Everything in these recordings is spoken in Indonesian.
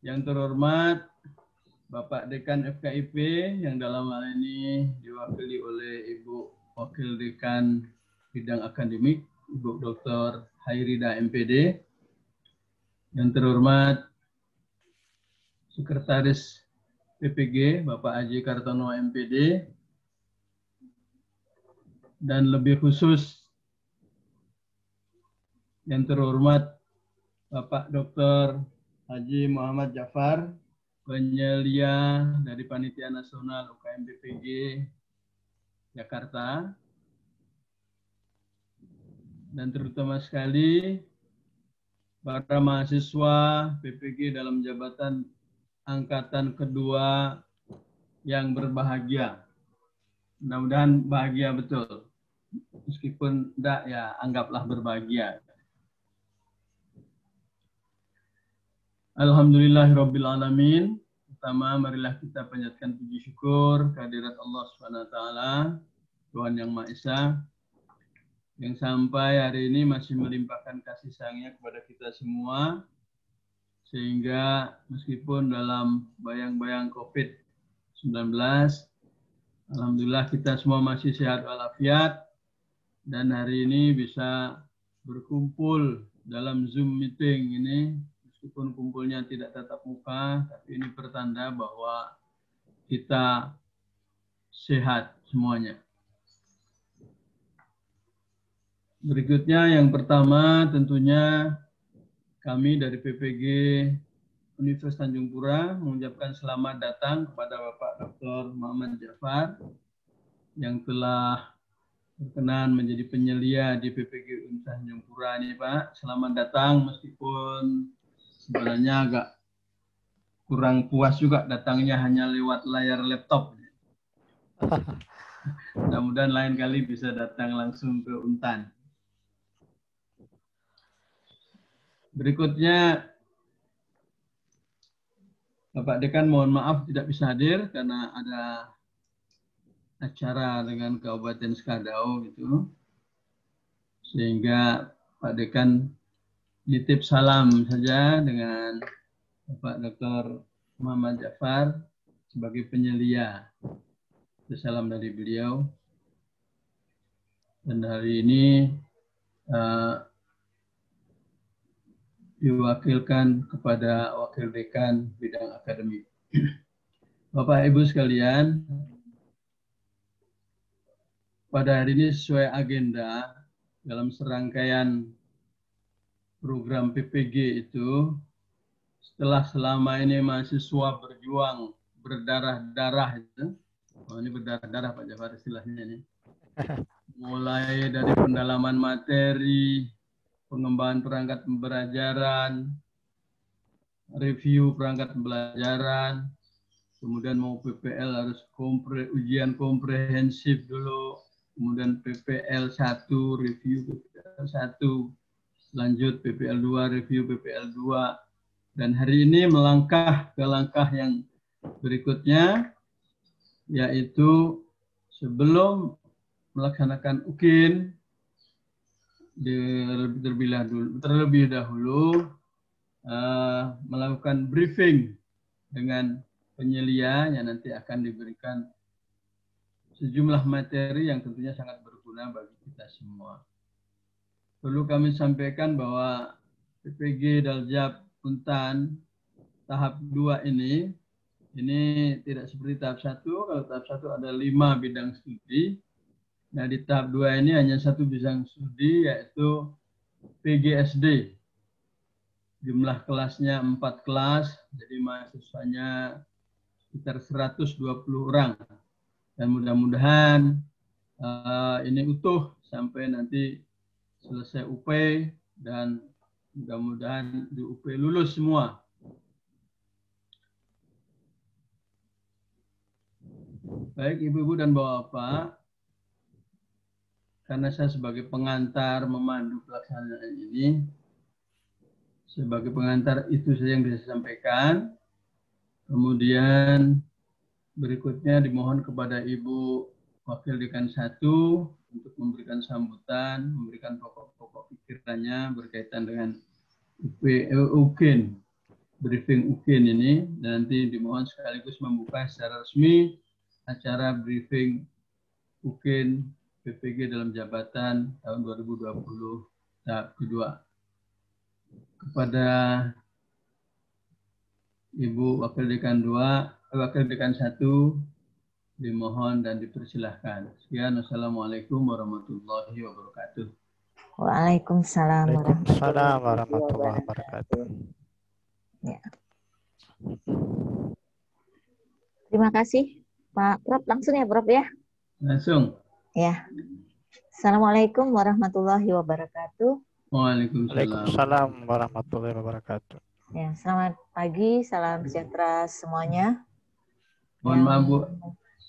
Yang terhormat Bapak Dekan FKIP yang dalam hal ini diwakili oleh Ibu Wakil Dekan Bidang Akademik, Ibu Dr. Hairida MPD. Yang terhormat Sekretaris PPG Bapak Aji Kartono MPD. Dan lebih khusus yang terhormat Bapak Dr. Haji Muhammad Jafar, penyelia dari Panitia Nasional UKM BPG Jakarta. Dan terutama sekali para mahasiswa PPG dalam jabatan angkatan kedua yang berbahagia. Mudah-mudahan bahagia betul. Meskipun enggak, ya anggaplah berbahagia. Alhamdulillahirrabbilalamin. Pertama, marilah kita panjatkan puji syukur kehadirat Allah SWT, Tuhan Yang Maha Esa, yang sampai hari ini masih melimpahkan kasih sayangnya kepada kita semua, sehingga meskipun dalam bayang-bayang COVID-19, alhamdulillah kita semua masih sehat walafiat, dan hari ini bisa berkumpul dalam Zoom meeting ini. Meskipun kumpulnya tidak tatap muka, tapi ini pertanda bahwa kita sehat semuanya. Berikutnya yang pertama tentunya kami dari PPG Universitas Tanjung Pura mengucapkan selamat datang kepada Bapak Dr. Muhammad Jafar yang telah berkenan menjadi penyelia di PPG Universitas Tanjung Pura ini, Pak. Selamat datang, meskipun sebenarnya agak kurang puas juga datangnya hanya lewat layar laptop. Mudah-mudahan lain kali bisa datang langsung ke Untan. Berikutnya, Bapak Dekan mohon maaf tidak bisa hadir karena ada acara dengan Kabupaten Skadau gitu. Sehingga Pak Dekan nitip salam saja dengan Bapak Dr. Muhammad Jafar sebagai penyelia. Itu salam dari beliau. Dan hari ini diwakilkan kepada Wakil Dekan Bidang Akademik. Bapak Ibu sekalian, pada hari ini sesuai agenda dalam serangkaian program PPG itu, setelah selama ini mahasiswa berjuang berdarah-darah itu, oh ini berdarah-darah Pak Jafar istilahnya ini, mulai dari pendalaman materi, pengembangan perangkat pembelajaran, review perangkat pembelajaran, kemudian mau PPL harus ujian komprehensif dulu, kemudian PPL 1, review PPL 1, lanjut PPL 2, review PPL 2, dan hari ini melangkah ke langkah yang berikutnya, yaitu sebelum melaksanakan UKIN, terlebih dahulu melakukan briefing dengan penyelia yang nanti akan diberikan sejumlah materi yang tentunya sangat berguna bagi kita semua. Perlu kami sampaikan bahwa PPG Daljab Untan tahap 2 ini tidak seperti tahap 1. Kalau tahap 1 ada 5 bidang studi. Nah, di tahap 2 ini hanya 1 bidang studi, yaitu PGSD. Jumlah kelasnya 4 kelas, jadi mahasiswanya sekitar 120 orang. Dan mudah-mudahan ini utuh sampai nanti selesai UP dan mudah-mudahan di UP lulus semua. Baik Ibu-Ibu dan Bapak, karena saya sebagai pengantar memandu pelaksanaan ini, sebagai pengantar itu saja yang bisa saya sampaikan. Kemudian berikutnya dimohon kepada Ibu Wakil Dekan 1 untuk memberikan sambutan, memberikan pokok-pokok pikirannya berkaitan dengan UKIN briefing UKIN ini, dan nanti dimohon sekaligus membuka secara resmi acara briefing UKIN PPG dalam jabatan tahun 2020 tahap kedua. Kepada Ibu Wakil Dekan 2, Wakil Dekan 1, dimohon dan dipersilahkan. Sekian, Wassalamualaikum warahmatullahi wabarakatuh. Waalaikumsalam warahmatullahi wabarakatuh. Ya. Terima kasih Pak Prof. Langsung ya Prof ya? Langsung. Ya. Assalamualaikum warahmatullahi wabarakatuh. Waalaikumsalam warahmatullahi wabarakatuh. Ya, selamat pagi, salam sejahtera semuanya. Mohon maaf Bu.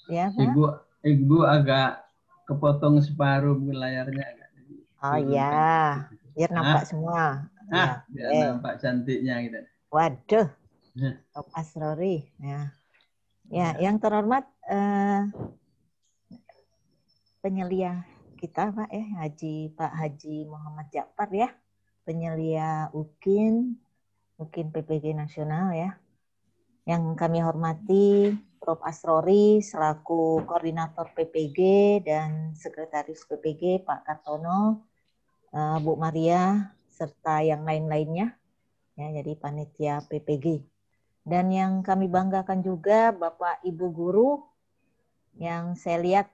Ya, Pak. Ibu agak kepotong separuh layarnya agak. Oh iya, biar nampak semua. Biar nampak cantiknya gitu. Waduh, Prof. Asrori. Ya, yang terhormat penyelia kita Pak ya, Pak Haji Muhammad Ja'far ya, penyelia UKIN PPG Nasional ya. Yang kami hormati Prof. Asrori selaku Koordinator PPG dan Sekretaris PPG Pak Kartono, Bu Maria, serta yang lain-lainnya. Ya, jadi panitia PPG. Dan yang kami banggakan juga Bapak Ibu guru yang saya lihat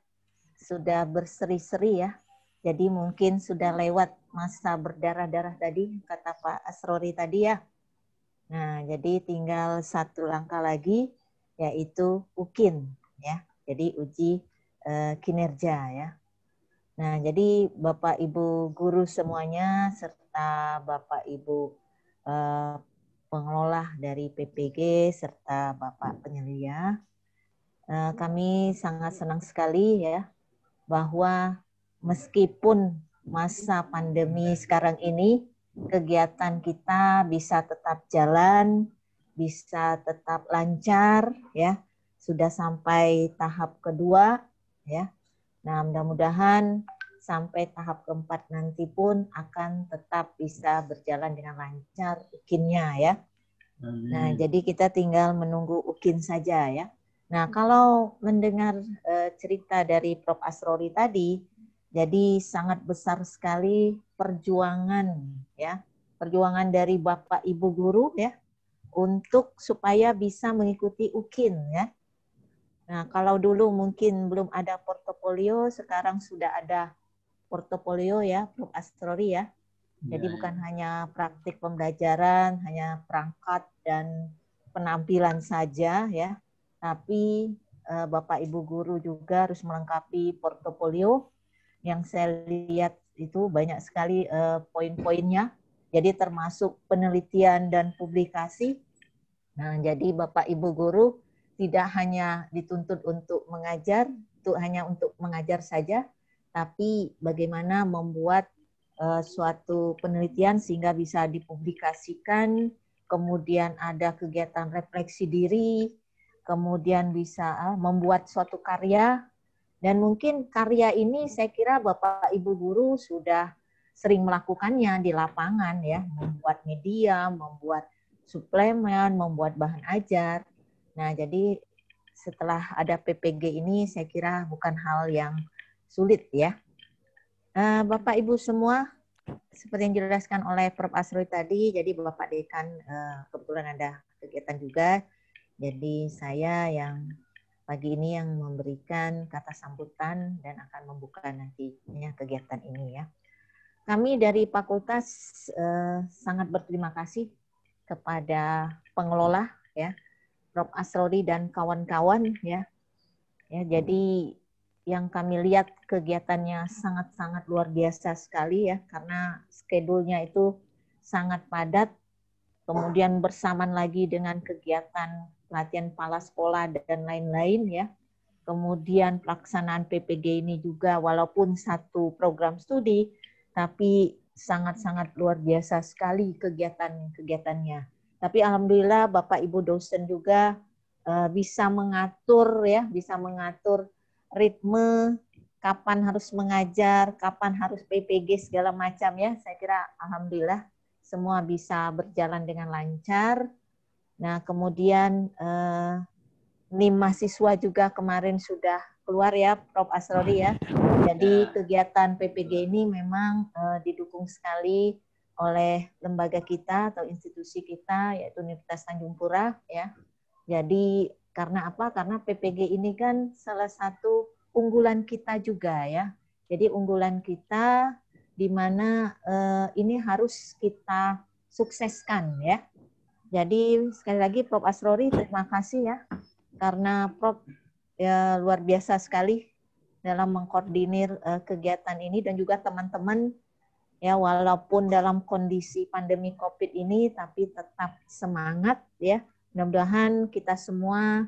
sudah berseri-seri ya. Jadi mungkin sudah lewat masa berdarah-darah tadi, kata Pak Asrori tadi ya. Nah, jadi tinggal satu langkah lagi, yaitu UKIN ya. Jadi uji kinerja ya. Nah, jadi Bapak Ibu guru semuanya serta Bapak Ibu pengelola dari PPG serta Bapak penyelia, kami sangat senang sekali ya bahwa meskipun masa pandemi sekarang ini kegiatan kita bisa tetap jalan, bisa tetap lancar ya, sudah sampai tahap kedua ya. Nah, mudah-mudahan sampai tahap keempat nanti pun akan tetap bisa berjalan dengan lancar UKIN-nya ya. Nah, jadi kita tinggal menunggu UKIN saja ya. Nah, kalau mendengar cerita dari Prof. Asrori tadi, jadi sangat besar sekali perjuangan ya, perjuangan dari Bapak Ibu guru ya untuk supaya bisa mengikuti UKIN ya. Nah, kalau dulu mungkin belum ada portofolio, sekarang sudah ada portofolio ya, Prof. Asrori ya. Jadi bukan hanya praktik pembelajaran, hanya perangkat dan penampilan saja ya, tapi Bapak Ibu guru juga harus melengkapi portofolio. Yang saya lihat itu banyak sekali poin-poinnya. Jadi termasuk penelitian dan publikasi. Nah, jadi Bapak Ibu guru tidak hanya dituntut untuk mengajar, hanya untuk mengajar saja, tapi bagaimana membuat suatu penelitian sehingga bisa dipublikasikan, kemudian ada kegiatan refleksi diri, kemudian bisa membuat suatu karya, dan mungkin karya ini saya kira Bapak Ibu guru sudah sering melakukannya di lapangan ya, membuat media, membuat suplemen, membuat bahan ajar. Nah, jadi setelah ada PPG ini saya kira bukan hal yang sulit ya. Bapak Ibu semua, seperti yang dijelaskan oleh Prof. Asrori tadi, jadi Bapak Dekan kebetulan ada kegiatan juga. Jadi saya yang pagi ini yang memberikan kata sambutan dan akan membuka nantinya kegiatan ini ya. Kami dari fakultas sangat berterima kasih kepada pengelola ya, Prof. Asrori dan kawan-kawan ya. Ya, jadi yang kami lihat kegiatannya sangat-sangat luar biasa sekali ya, karena schedule-nya itu sangat padat. Kemudian bersamaan lagi dengan kegiatan pelatihan kepala sekolah dan lain-lain ya. Kemudian pelaksanaan PPG ini juga walaupun satu program studi, tapi sangat-sangat luar biasa sekali kegiatannya. Tapi alhamdulillah Bapak Ibu dosen juga bisa mengatur ya, bisa mengatur ritme, kapan harus mengajar, kapan harus PPG segala macam ya. Saya kira alhamdulillah semua bisa berjalan dengan lancar. Nah, kemudian NIM mahasiswa juga kemarin sudah keluar ya, Prof. Asrori ya. Jadi kegiatan PPG ini memang didukung sekali oleh lembaga kita atau institusi kita, yaitu Universitas Tanjung Pura ya. Jadi karena apa? Karena PPG ini kan salah satu unggulan kita juga ya. Jadi unggulan kita di mana ini harus kita sukseskan ya. Jadi sekali lagi Prof. Asrori terima kasih ya, karena Prof ya, luar biasa sekali dalam mengkoordinir kegiatan ini, dan juga teman-teman ya, walaupun dalam kondisi pandemi COVID ini tapi tetap semangat ya. Mudah-mudahan kita semua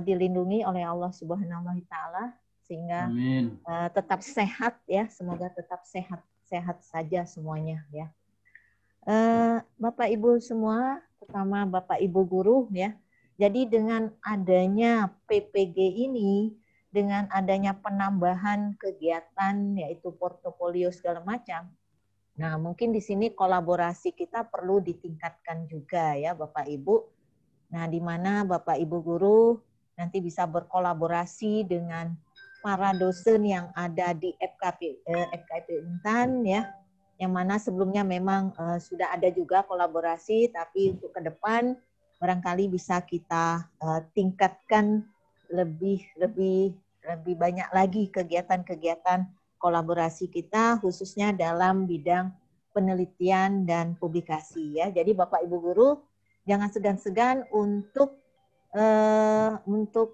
dilindungi oleh Allah Subhanahu wa taala sehingga tetap sehat ya, semoga tetap sehat saja semuanya ya. Bapak Ibu semua, terutama Bapak Ibu guru ya. Jadi dengan adanya PPG ini, dengan adanya penambahan kegiatan yaitu portofolio segala macam. Nah, mungkin di sini kolaborasi kita perlu ditingkatkan juga ya Bapak Ibu. Nah, di mana Bapak Ibu guru nanti bisa berkolaborasi dengan para dosen yang ada di FKIP Untan ya. Yang mana sebelumnya memang sudah ada juga kolaborasi, tapi untuk ke depan barangkali bisa kita tingkatkan lebih banyak lagi kegiatan-kegiatan kolaborasi kita, khususnya dalam bidang penelitian dan publikasi ya. Jadi Bapak Ibu guru jangan segan-segan untuk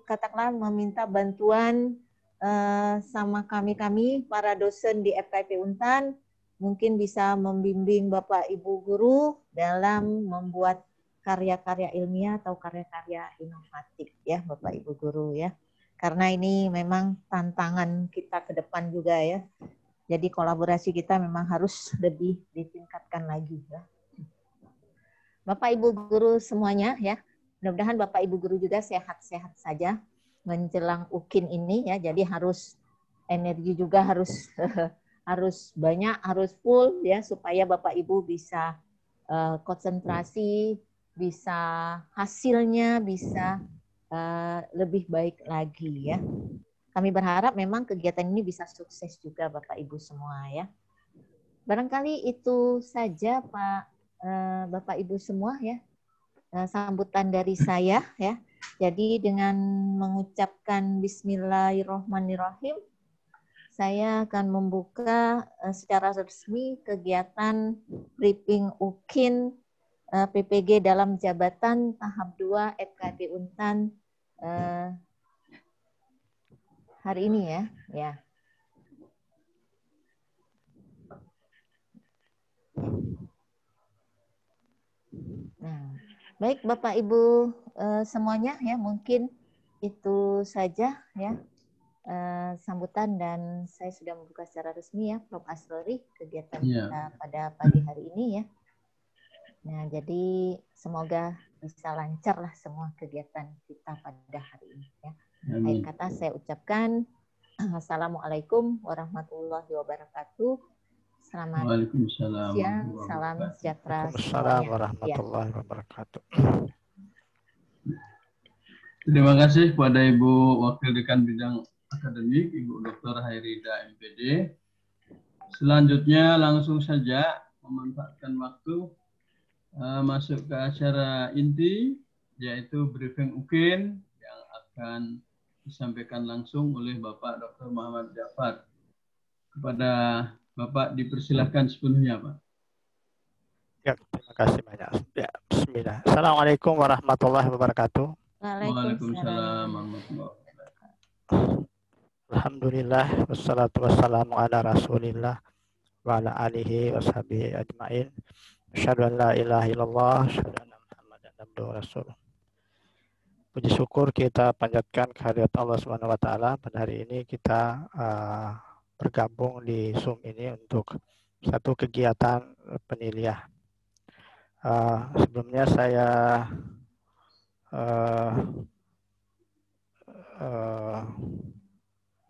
katakanlah meminta bantuan sama kami para dosen di FKIP Untan. Mungkin bisa membimbing Bapak Ibu guru dalam membuat karya-karya ilmiah atau karya-karya inovatif ya Bapak Ibu guru ya. Karena ini memang tantangan kita ke depan juga ya. Jadi kolaborasi kita memang harus lebih ditingkatkan lagi ya. Bapak Ibu guru semuanya ya. Mudah-mudahan Bapak Ibu guru juga sehat-sehat saja menjelang UKIN ini ya. Jadi harus energi juga harus banyak, harus full ya, supaya Bapak Ibu bisa konsentrasi, bisa hasilnya bisa lebih baik lagi ya. Kami berharap memang kegiatan ini bisa sukses juga Bapak Ibu semua ya. Barangkali itu saja Bapak Ibu semua ya, sambutan dari saya ya. Jadi dengan mengucapkan Bismillahirrahmanirrahim, saya akan membuka secara resmi kegiatan briefing UKIN PPG dalam jabatan tahap 2 FKIP Untan hari ini ya. Nah, baik Bapak Ibu semuanya ya, mungkin itu saja ya. Sambutan, dan saya sudah membuka secara resmi ya Prof. Asrori kegiatan kita pada pagi hari ini ya. Nah, jadi semoga bisa lancar lah semua kegiatan kita pada hari ini ya. Akhir kata saya ucapkan Assalamualaikum warahmatullahi wabarakatuh. Selamat siang, salam sejahtera semuanya. Warahmatullahi wabarakatuh. Terima kasih kepada Ibu Wakil Dekan Bidang Akademik, Ibu Dr. Hairida MPD. Selanjutnya langsung saja memanfaatkan waktu masuk ke acara inti, yaitu briefing UKIN yang akan disampaikan langsung oleh Bapak Dr. Muhammad Jafar. Kepada Bapak dipersilahkan sepenuhnya, Pak. Ya, terima kasih banyak. Ya, bismillah. Assalamualaikum warahmatullahi wabarakatuh. Waalaikumsalam warahmatullahi wabarakatuh. Alhamdulillah, wassalatu wassalamu ala rasulillah wa ala alihi wa sahbihi ajma'in. Asyhadu an la ilaha illallah, asyhadu anna Muhammadan abduhu wa rasuluh. Puji syukur kita panjatkan kehadirat Allah Subhanahu wa taala. Pada hari ini kita bergabung di Zoom ini untuk satu kegiatan penilaian. Sebelumnya saya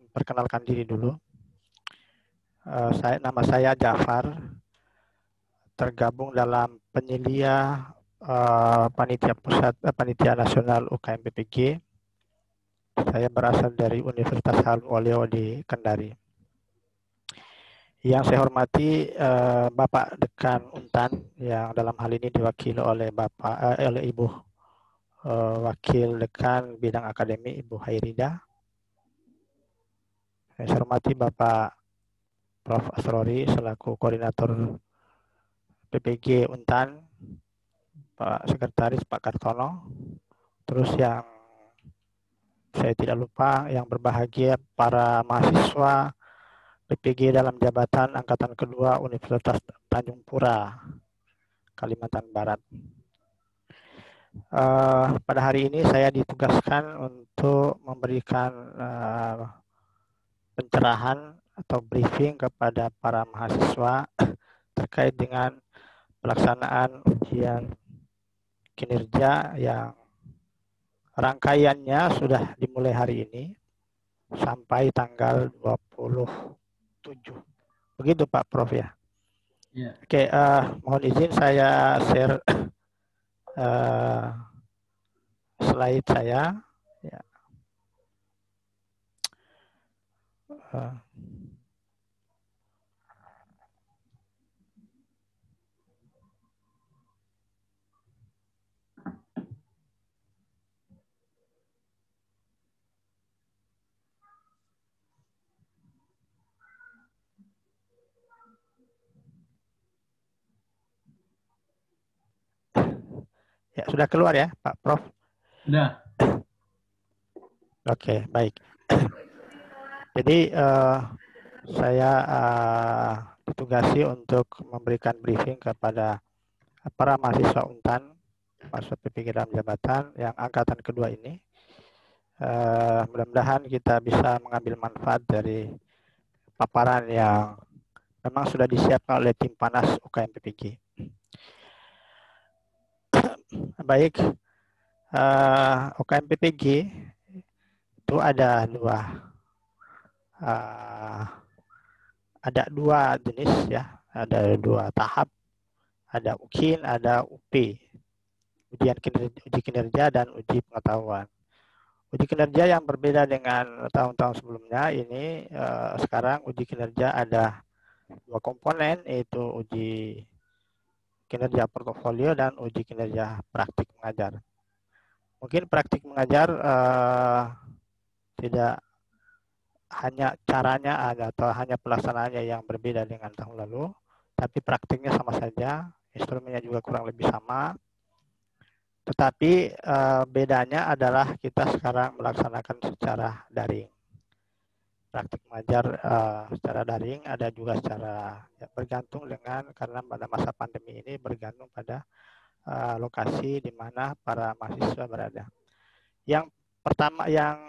perkenalkan diri dulu. Nama saya Jafar, tergabung dalam penyelia Panitia Pusat, Panitia Nasional UKM PPG. Saya berasal dari Universitas Halu Oleo di Kendari. Yang saya hormati Bapak Dekan Untan yang dalam hal ini diwakili oleh oleh Ibu Wakil Dekan Bidang Akademi Ibu Hairida. Saya hormati Bapak Prof. Asrori selaku Koordinator PPG Untan, Pak Sekretaris Pak Kartono, terus yang saya tidak lupa yang berbahagia para mahasiswa PPG dalam jabatan Angkatan Kedua Universitas Tanjung Pura, Kalimantan Barat. Pada hari ini saya ditugaskan untuk memberikan pencerahan atau briefing kepada para mahasiswa terkait dengan pelaksanaan ujian kinerja yang rangkaiannya sudah dimulai hari ini sampai tanggal 27. Begitu Pak Prof ya? Ya. Oke, mohon izin saya share slide saya. Ya. Ya, sudah keluar ya, Pak Prof? Sudah. Oke, baik. Jadi saya ditugasi untuk memberikan briefing kepada para mahasiswa Untan, mahasiswa PPG dalam jabatan yang angkatan kedua ini. Mudah-mudahan kita bisa mengambil manfaat dari paparan yang memang sudah disiapkan oleh tim panas UKM PPG. Baik, UKM PPG itu ada dua jenis ya, ada dua tahap, ada UKIN, ada UP, uji kinerja dan uji pengetahuan. Uji kinerja yang berbeda dengan tahun-tahun sebelumnya ini sekarang uji kinerja ada dua komponen, yaitu uji kinerja portofolio dan uji kinerja praktik mengajar. Mungkin praktik mengajar tidak hanya caranya atau hanya pelaksanaannya yang berbeda dengan tahun lalu, tapi praktiknya sama saja, instrumennya juga kurang lebih sama. Tetapi bedanya adalah kita sekarang melaksanakan secara daring. Praktik mengajar secara daring, ada juga secara bergantung dengan, karena pada masa pandemi ini bergantung pada lokasi di mana para mahasiswa berada. Yang pertama yang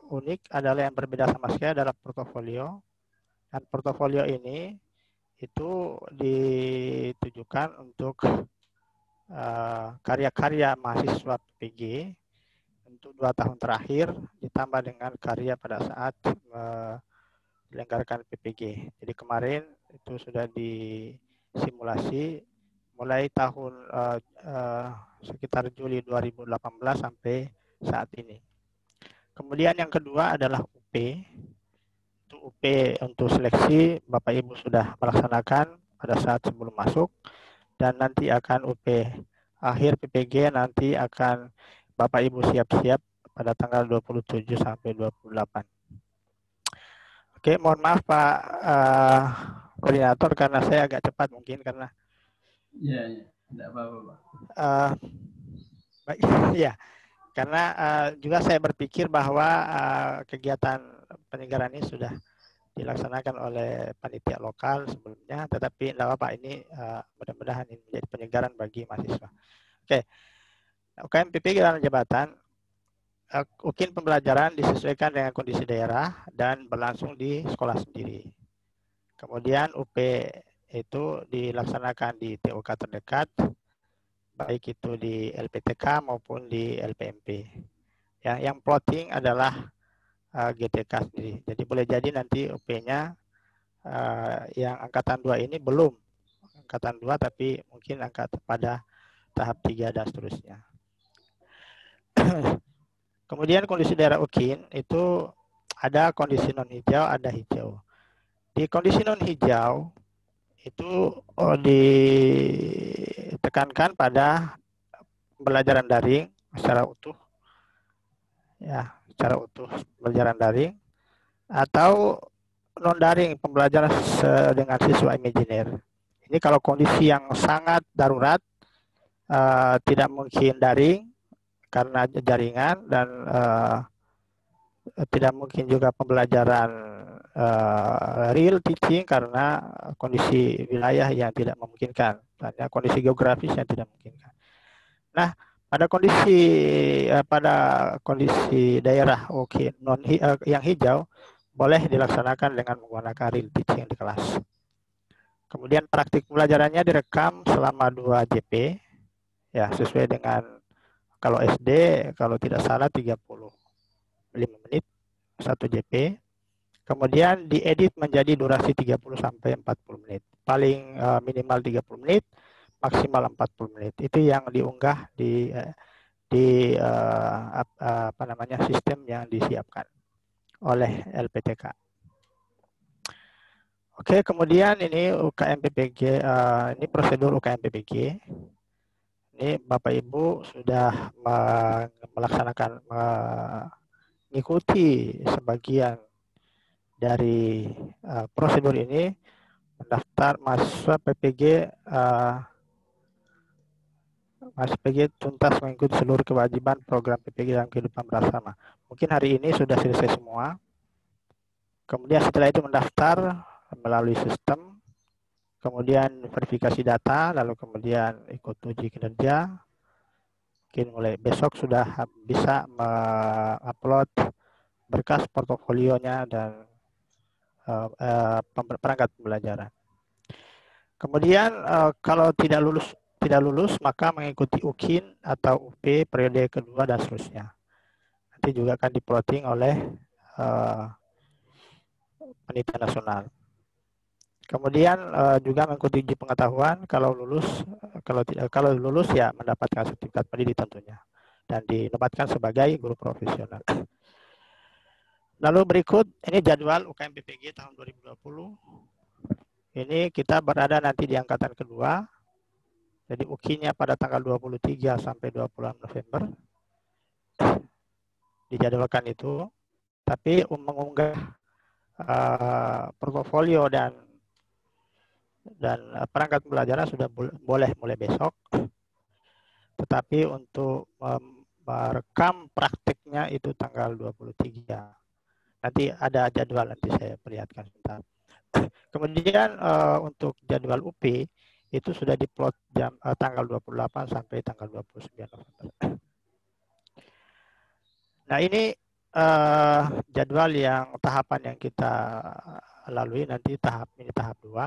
unik adalah yang berbeda sama sekali adalah portofolio. Dan portofolio ini itu ditujukan untuk karya-karya mahasiswa PPG untuk 2 tahun terakhir ditambah dengan karya pada saat dilenggarakan PPG. Jadi kemarin itu sudah disimulasi mulai tahun sekitar Juli 2018 sampai saat ini. Kemudian yang kedua adalah UP. Itu UP untuk seleksi Bapak Ibu sudah melaksanakan pada saat sebelum masuk, dan nanti akan UP akhir PPG nanti akan Bapak Ibu siap-siap pada tanggal 27 sampai 28. Oke, mohon maaf Pak Koordinator karena saya agak cepat mungkin karena Iya, tidak apa-apa. Ya, karena juga saya berpikir bahwa kegiatan penyelenggaraan ini sudah dilaksanakan oleh panitia lokal sebelumnya, tetapi tidak apa-apa, ini mudah-mudahan ini menjadi penyegaran bagi mahasiswa. Oke, UKM PPG dalam jabatan, UKIN pembelajaran disesuaikan dengan kondisi daerah dan berlangsung di sekolah sendiri. Kemudian UP itu dilaksanakan di TOK terdekat, baik itu di LPTK maupun di LPMP. Yang plotting adalah GTK sendiri. Jadi boleh jadi nanti UP-nya yang angkatan 2 ini belum angkatan 2, tapi mungkin pada tahap 3 dan seterusnya. Kemudian kondisi daerah UKIN itu ada kondisi non hijau, ada hijau. Di kondisi non hijau itu ditekankan pada pembelajaran daring secara utuh, ya, secara utuh pembelajaran daring atau non daring pembelajaran dengan siswa imajiner. Ini kalau kondisi yang sangat darurat, tidak mungkin daring karena jaringan dan tidak mungkin juga pembelajaran real teaching karena kondisi wilayah yang tidak memungkinkan, karena kondisi geografis yang tidak memungkinkan. Nah, pada kondisi daerah yang hijau boleh dilaksanakan dengan menggunakan real teaching di kelas. Kemudian praktik pembelajarannya direkam selama 2 JP, ya sesuai dengan kalau SD kalau tidak salah 35 menit 1 JP. Kemudian diedit menjadi durasi 30 sampai 40 menit. Paling minimal 30 menit, maksimal 40 menit. Itu yang diunggah di sistem yang disiapkan oleh LPTK. Oke, kemudian ini UKM PPG, ini prosedur UKM PPG. Ini Bapak Ibu sudah mengikuti sebagian dari prosedur ini, mendaftar mahasiswa PPG, tuntas mengikuti seluruh kewajiban program PPG dalam kehidupan bersama. Mungkin hari ini sudah selesai semua. Kemudian setelah itu mendaftar melalui sistem, kemudian verifikasi data, lalu kemudian ikut uji kinerja. Mungkin mulai besok sudah bisa mengupload berkas portofolionya dan perangkat pembelajaran. Kemudian kalau tidak lulus maka mengikuti UKIN atau UP periode kedua dan seterusnya. Nanti juga akan diplotting oleh panitia nasional. Kemudian juga mengikuti uji pengetahuan, kalau lulus ya mendapatkan sertifikat pendidik tentunya dan dinobatkan sebagai guru profesional. Lalu berikut ini jadwal UKM PPG tahun 2020. Ini kita berada nanti di angkatan kedua. Jadi UKIN-nya pada tanggal 23 sampai 26 November. Dijadwalkan itu. Tapi mengunggah portofolio dan perangkat pembelajaran sudah boleh mulai besok. Tetapi untuk merekam praktiknya itu tanggal 23. Nanti ada jadwal, nanti saya perlihatkan sebentar. Kemudian untuk jadwal UP itu sudah diplot tanggal 28 sampai tanggal 29 November. Nah ini jadwal yang tahapan yang kita lalui, nanti tahap 2.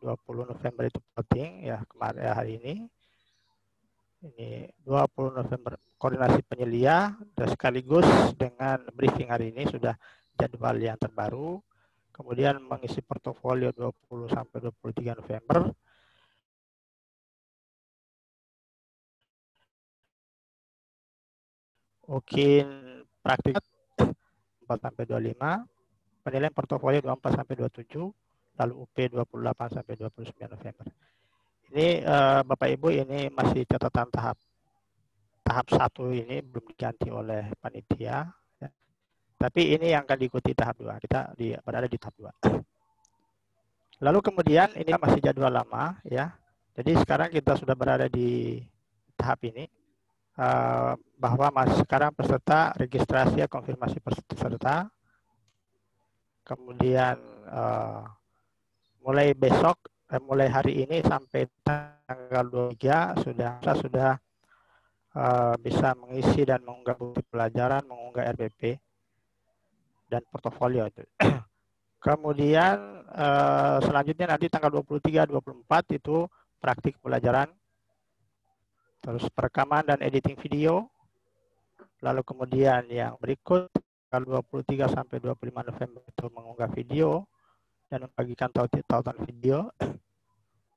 20 November itu plotting ya, kemarin hari ini. Ini 20 November koordinasi penyelia dan sekaligus dengan briefing hari ini sudah jadwal yang terbaru. Kemudian mengisi portofolio 20 sampai 23 November. UKIN praktik 4 sampai 25. Penilaian portofolio 24 sampai 27. Lalu UP 28 sampai 29 November. Ini Bapak Ibu, ini masih catatan tahap 1 ini belum diganti oleh panitia. Ya. Tapi ini yang akan diikuti tahap 2. Kita berada di tahap 2. Lalu kemudian ini masih jadwal lama ya. Jadi sekarang kita sudah berada di tahap ini. Bahwa sekarang peserta registrasi ya, konfirmasi peserta. Kemudian mulai besok, mulai hari ini sampai tanggal 23 sudah bisa mengisi dan mengunggah bukti pelajaran, mengunggah RPP dan portofolio itu. Kemudian selanjutnya nanti tanggal 23-24 itu praktik pelajaran, terus perekaman dan editing video. Lalu kemudian yang berikut tanggal 23 sampai 25 November itu mengunggah video dan membagikan tautan video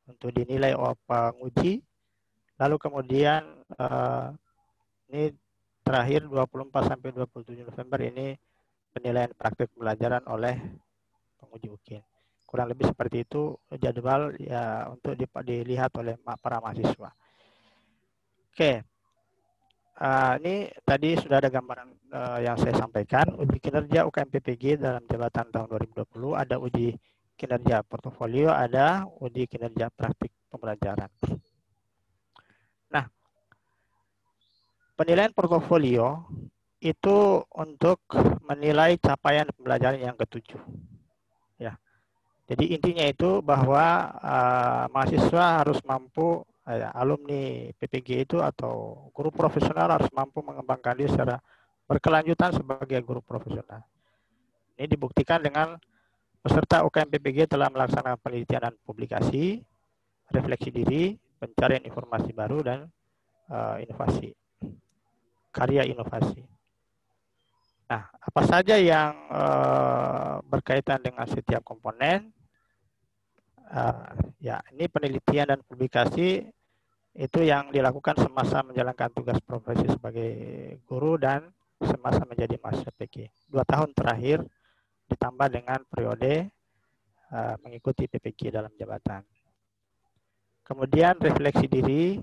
untuk dinilai oleh penguji. Lalu kemudian ini terakhir 24 sampai 27 November ini penilaian praktik pembelajaran oleh penguji UKIN. Kurang lebih seperti itu jadwal ya untuk dilihat oleh para mahasiswa. Oke, ini tadi sudah ada gambaran yang saya sampaikan. Uji kinerja UKM PPG dalam jabatan tahun 2020, ada uji kinerja portofolio, ada uji kinerja praktik pembelajaran. Nah, penilaian portofolio itu untuk menilai capaian pembelajaran yang ketujuh. Ya, jadi intinya itu bahwa mahasiswa harus mampu, alumni PPG itu atau guru profesional harus mampu mengembangkan diri secara berkelanjutan sebagai guru profesional. Ini dibuktikan dengan peserta UKM PPG telah melaksanakan penelitian dan publikasi, refleksi diri, pencarian informasi baru, dan inovasi, karya inovasi. Nah, apa saja yang berkaitan dengan setiap komponen? Ya, ini penelitian dan publikasi itu yang dilakukan semasa menjalankan tugas profesi sebagai guru dan semasa menjadi mahasiswa PPG. 2 tahun terakhir ditambah dengan periode mengikuti PPG dalam jabatan. Kemudian refleksi diri,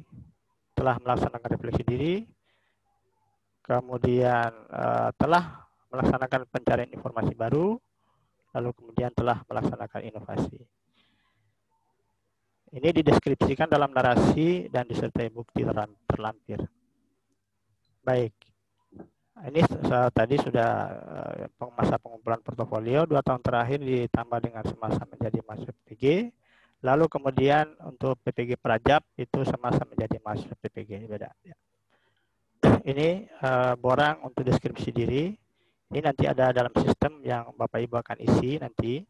telah melaksanakan refleksi diri. Kemudian telah melaksanakan pencarian informasi baru, lalu kemudian telah melaksanakan inovasi. Ini dideskripsikan dalam narasi dan disertai bukti terlampir. Baik, ini tadi sudah masa pengumpulan portofolio 2 tahun terakhir ditambah dengan semasa menjadi mahasiswa PPG. Lalu kemudian untuk PPG Prajab itu semasa menjadi mahasiswa PPG, beda. Ini borang untuk deskripsi diri. Ini nanti ada dalam sistem yang Bapak Ibu akan isi nanti.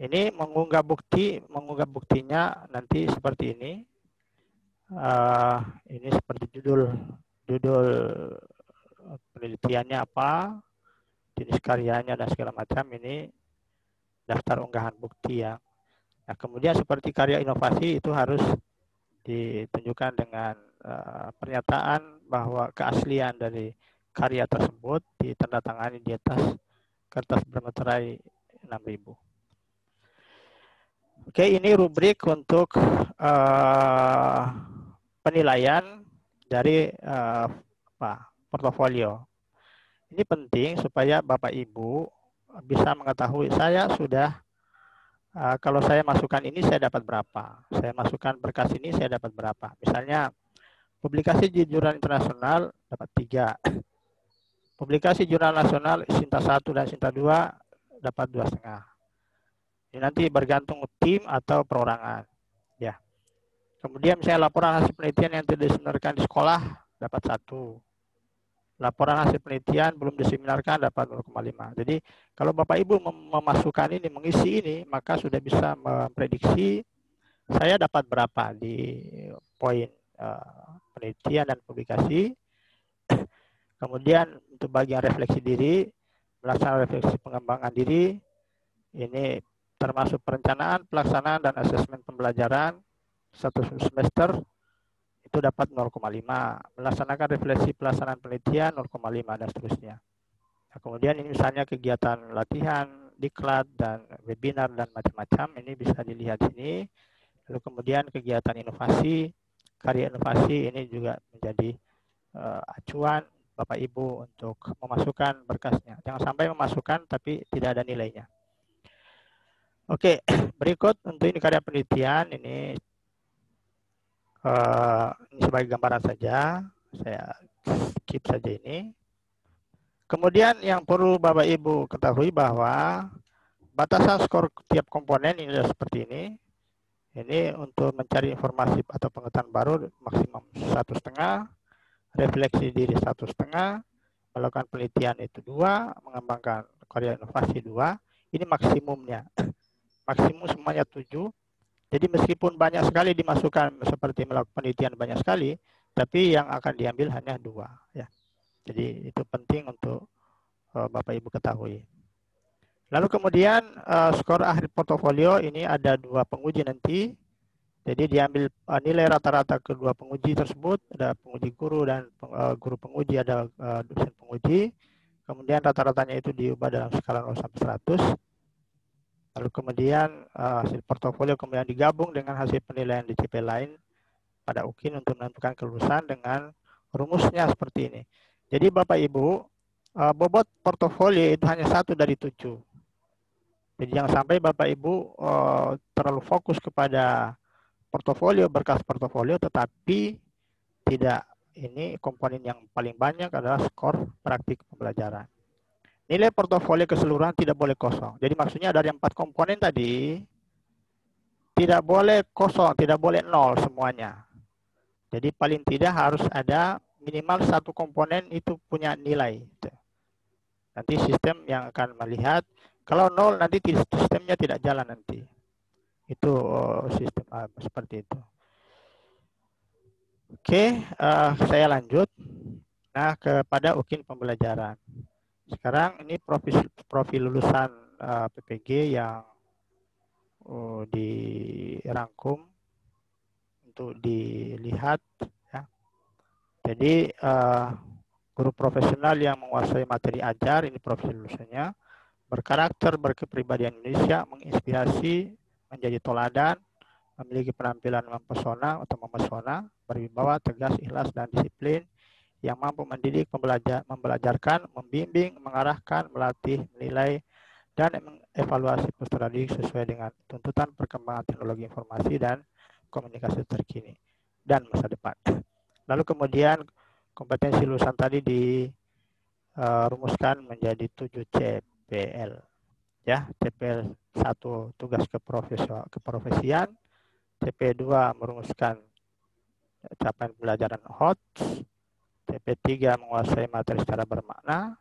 Ini mengunggah buktinya nanti seperti ini. Ini seperti judul penelitiannya apa, jenis karyanya dan segala macam. Ini daftar unggahan bukti ya. Nah, kemudian seperti karya inovasi itu harus ditunjukkan dengan pernyataan bahwa keaslian dari karya tersebut ditandatangani di atas kertas bermeterai 6.000. Oke, ini rubrik untuk penilaian dari portofolio. Ini penting supaya Bapak Ibu bisa mengetahui saya sudah kalau saya masukkan ini saya dapat berapa, saya masukkan berkas ini saya dapat berapa. Misalnya publikasi di jurnal internasional dapat 3, publikasi jurnal nasional Sinta 1 dan Sinta 2 dapat 2,5. Ini nanti bergantung tim atau perorangan. Ya. Kemudian misalnya laporan hasil penelitian yang tidak diseminarkan di sekolah dapat 1. Laporan hasil penelitian belum diseminarkan dapat 0,5. Jadi kalau Bapak Ibu memasukkan ini, mengisi ini, maka sudah bisa memprediksi saya dapat berapa di poin penelitian dan publikasi. Kemudian untuk bagian refleksi diri, melaksanakan refleksi pengembangan diri, ini termasuk perencanaan, pelaksanaan, dan asesmen pembelajaran 1 semester, itu dapat 0,5. Melaksanakan refleksi pelaksanaan penelitian 0,5 dan seterusnya. Nah, kemudian ini misalnya kegiatan latihan, diklat, dan webinar, dan macam-macam. Ini bisa dilihat sini. Lalu kemudian kegiatan inovasi, karya inovasi ini juga menjadi acuan Bapak Ibu untuk memasukkan berkasnya. Jangan sampai memasukkan tapi tidak ada nilainya. Oke, berikut untuk ini karya penelitian. Ini sebagai gambaran saja, saya skip saja ini. Kemudian yang perlu Bapak Ibu ketahui bahwa batasan skor tiap komponen ini adalah seperti ini. Ini untuk mencari informasi atau pengetahuan baru maksimum 1,5, refleksi diri 1,5, melakukan penelitian itu 2, mengembangkan karya inovasi 2. Ini maksimumnya. Maksimum semuanya 7. Jadi meskipun banyak sekali dimasukkan seperti melakukan penelitian banyak sekali, tapi yang akan diambil hanya 2. Ya. Jadi itu penting untuk Bapak Ibu ketahui. Lalu kemudian skor akhir portofolio ini ada 2 penguji nanti. Jadi diambil nilai rata-rata kedua penguji tersebut, ada penguji guru dan guru penguji, ada dosen penguji. Kemudian rata-ratanya itu diubah dalam skala 0 sampai 100. Lalu kemudian hasil portofolio kemudian digabung dengan hasil penilaian DCP lain pada UKIN untuk menentukan kelulusan dengan rumusnya seperti ini. Jadi Bapak Ibu, bobot portofolio itu hanya 1 dari 7. Jadi jangan sampai Bapak Ibu terlalu fokus kepada portofolio, berkas portofolio, tetapi tidak, ini komponen yang paling banyak adalah skor praktik pembelajaran. Nilai portofolio keseluruhan tidak boleh kosong. Jadi maksudnya dari 4 komponen tadi, tidak boleh kosong, tidak boleh 0 semuanya. Jadi paling tidak harus ada minimal 1 komponen itu punya nilai. Nanti sistem yang akan melihat, kalau 0 nanti sistemnya tidak jalan nanti. Itu sistem seperti itu. Oke, saya lanjut. Nah, kepada UKIN pembelajaran. Sekarang ini profil lulusan PPG yang dirangkum untuk dilihat. Ya. Jadi guru profesional yang menguasai materi ajar, ini profil lulusannya, berkarakter, berkepribadian Indonesia, menginspirasi, menjadi toladan, memiliki penampilan mempesona atau memesona, berwibawa, tegas, ikhlas, dan disiplin, yang mampu mendidik, membelajarkan, membimbing, mengarahkan, melatih, menilai, dan mengevaluasi peserta didik sesuai dengan tuntutan perkembangan teknologi informasi dan komunikasi terkini dan masa depan. Lalu kemudian kompetensi lulusan tadi dirumuskan menjadi 7 CPL. Ya, CPL 1 tugas keprofesian, CP2 merumuskan capaian pembelajaran HOTS, CP3 menguasai materi secara bermakna,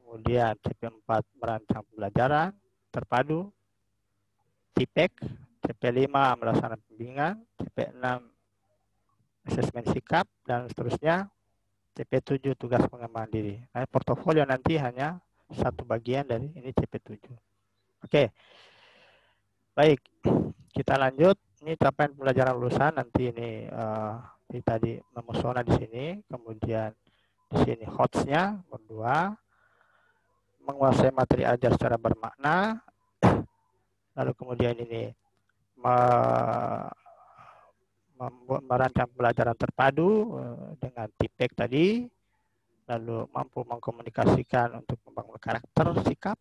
kemudian CP4 merancang pembelajaran terpadu, TIPEK, CP5 melaksanakan pembimbingan, CP6 asesmen sikap, dan seterusnya, CP7 tugas pengembangan diri. Nah, portofolio nanti hanya 1 bagian dari ini CP7. Oke. Baik, kita lanjut. Ini capaian pembelajaran lulusan, nanti ini tadi memesona di sini, kemudian di sini HOTS-nya berdua, menguasai materi ajar secara bermakna, lalu kemudian ini merancang pembelajaran terpadu dengan TIPEK tadi, lalu mampu mengkomunikasikan untuk membangun karakter, sikap,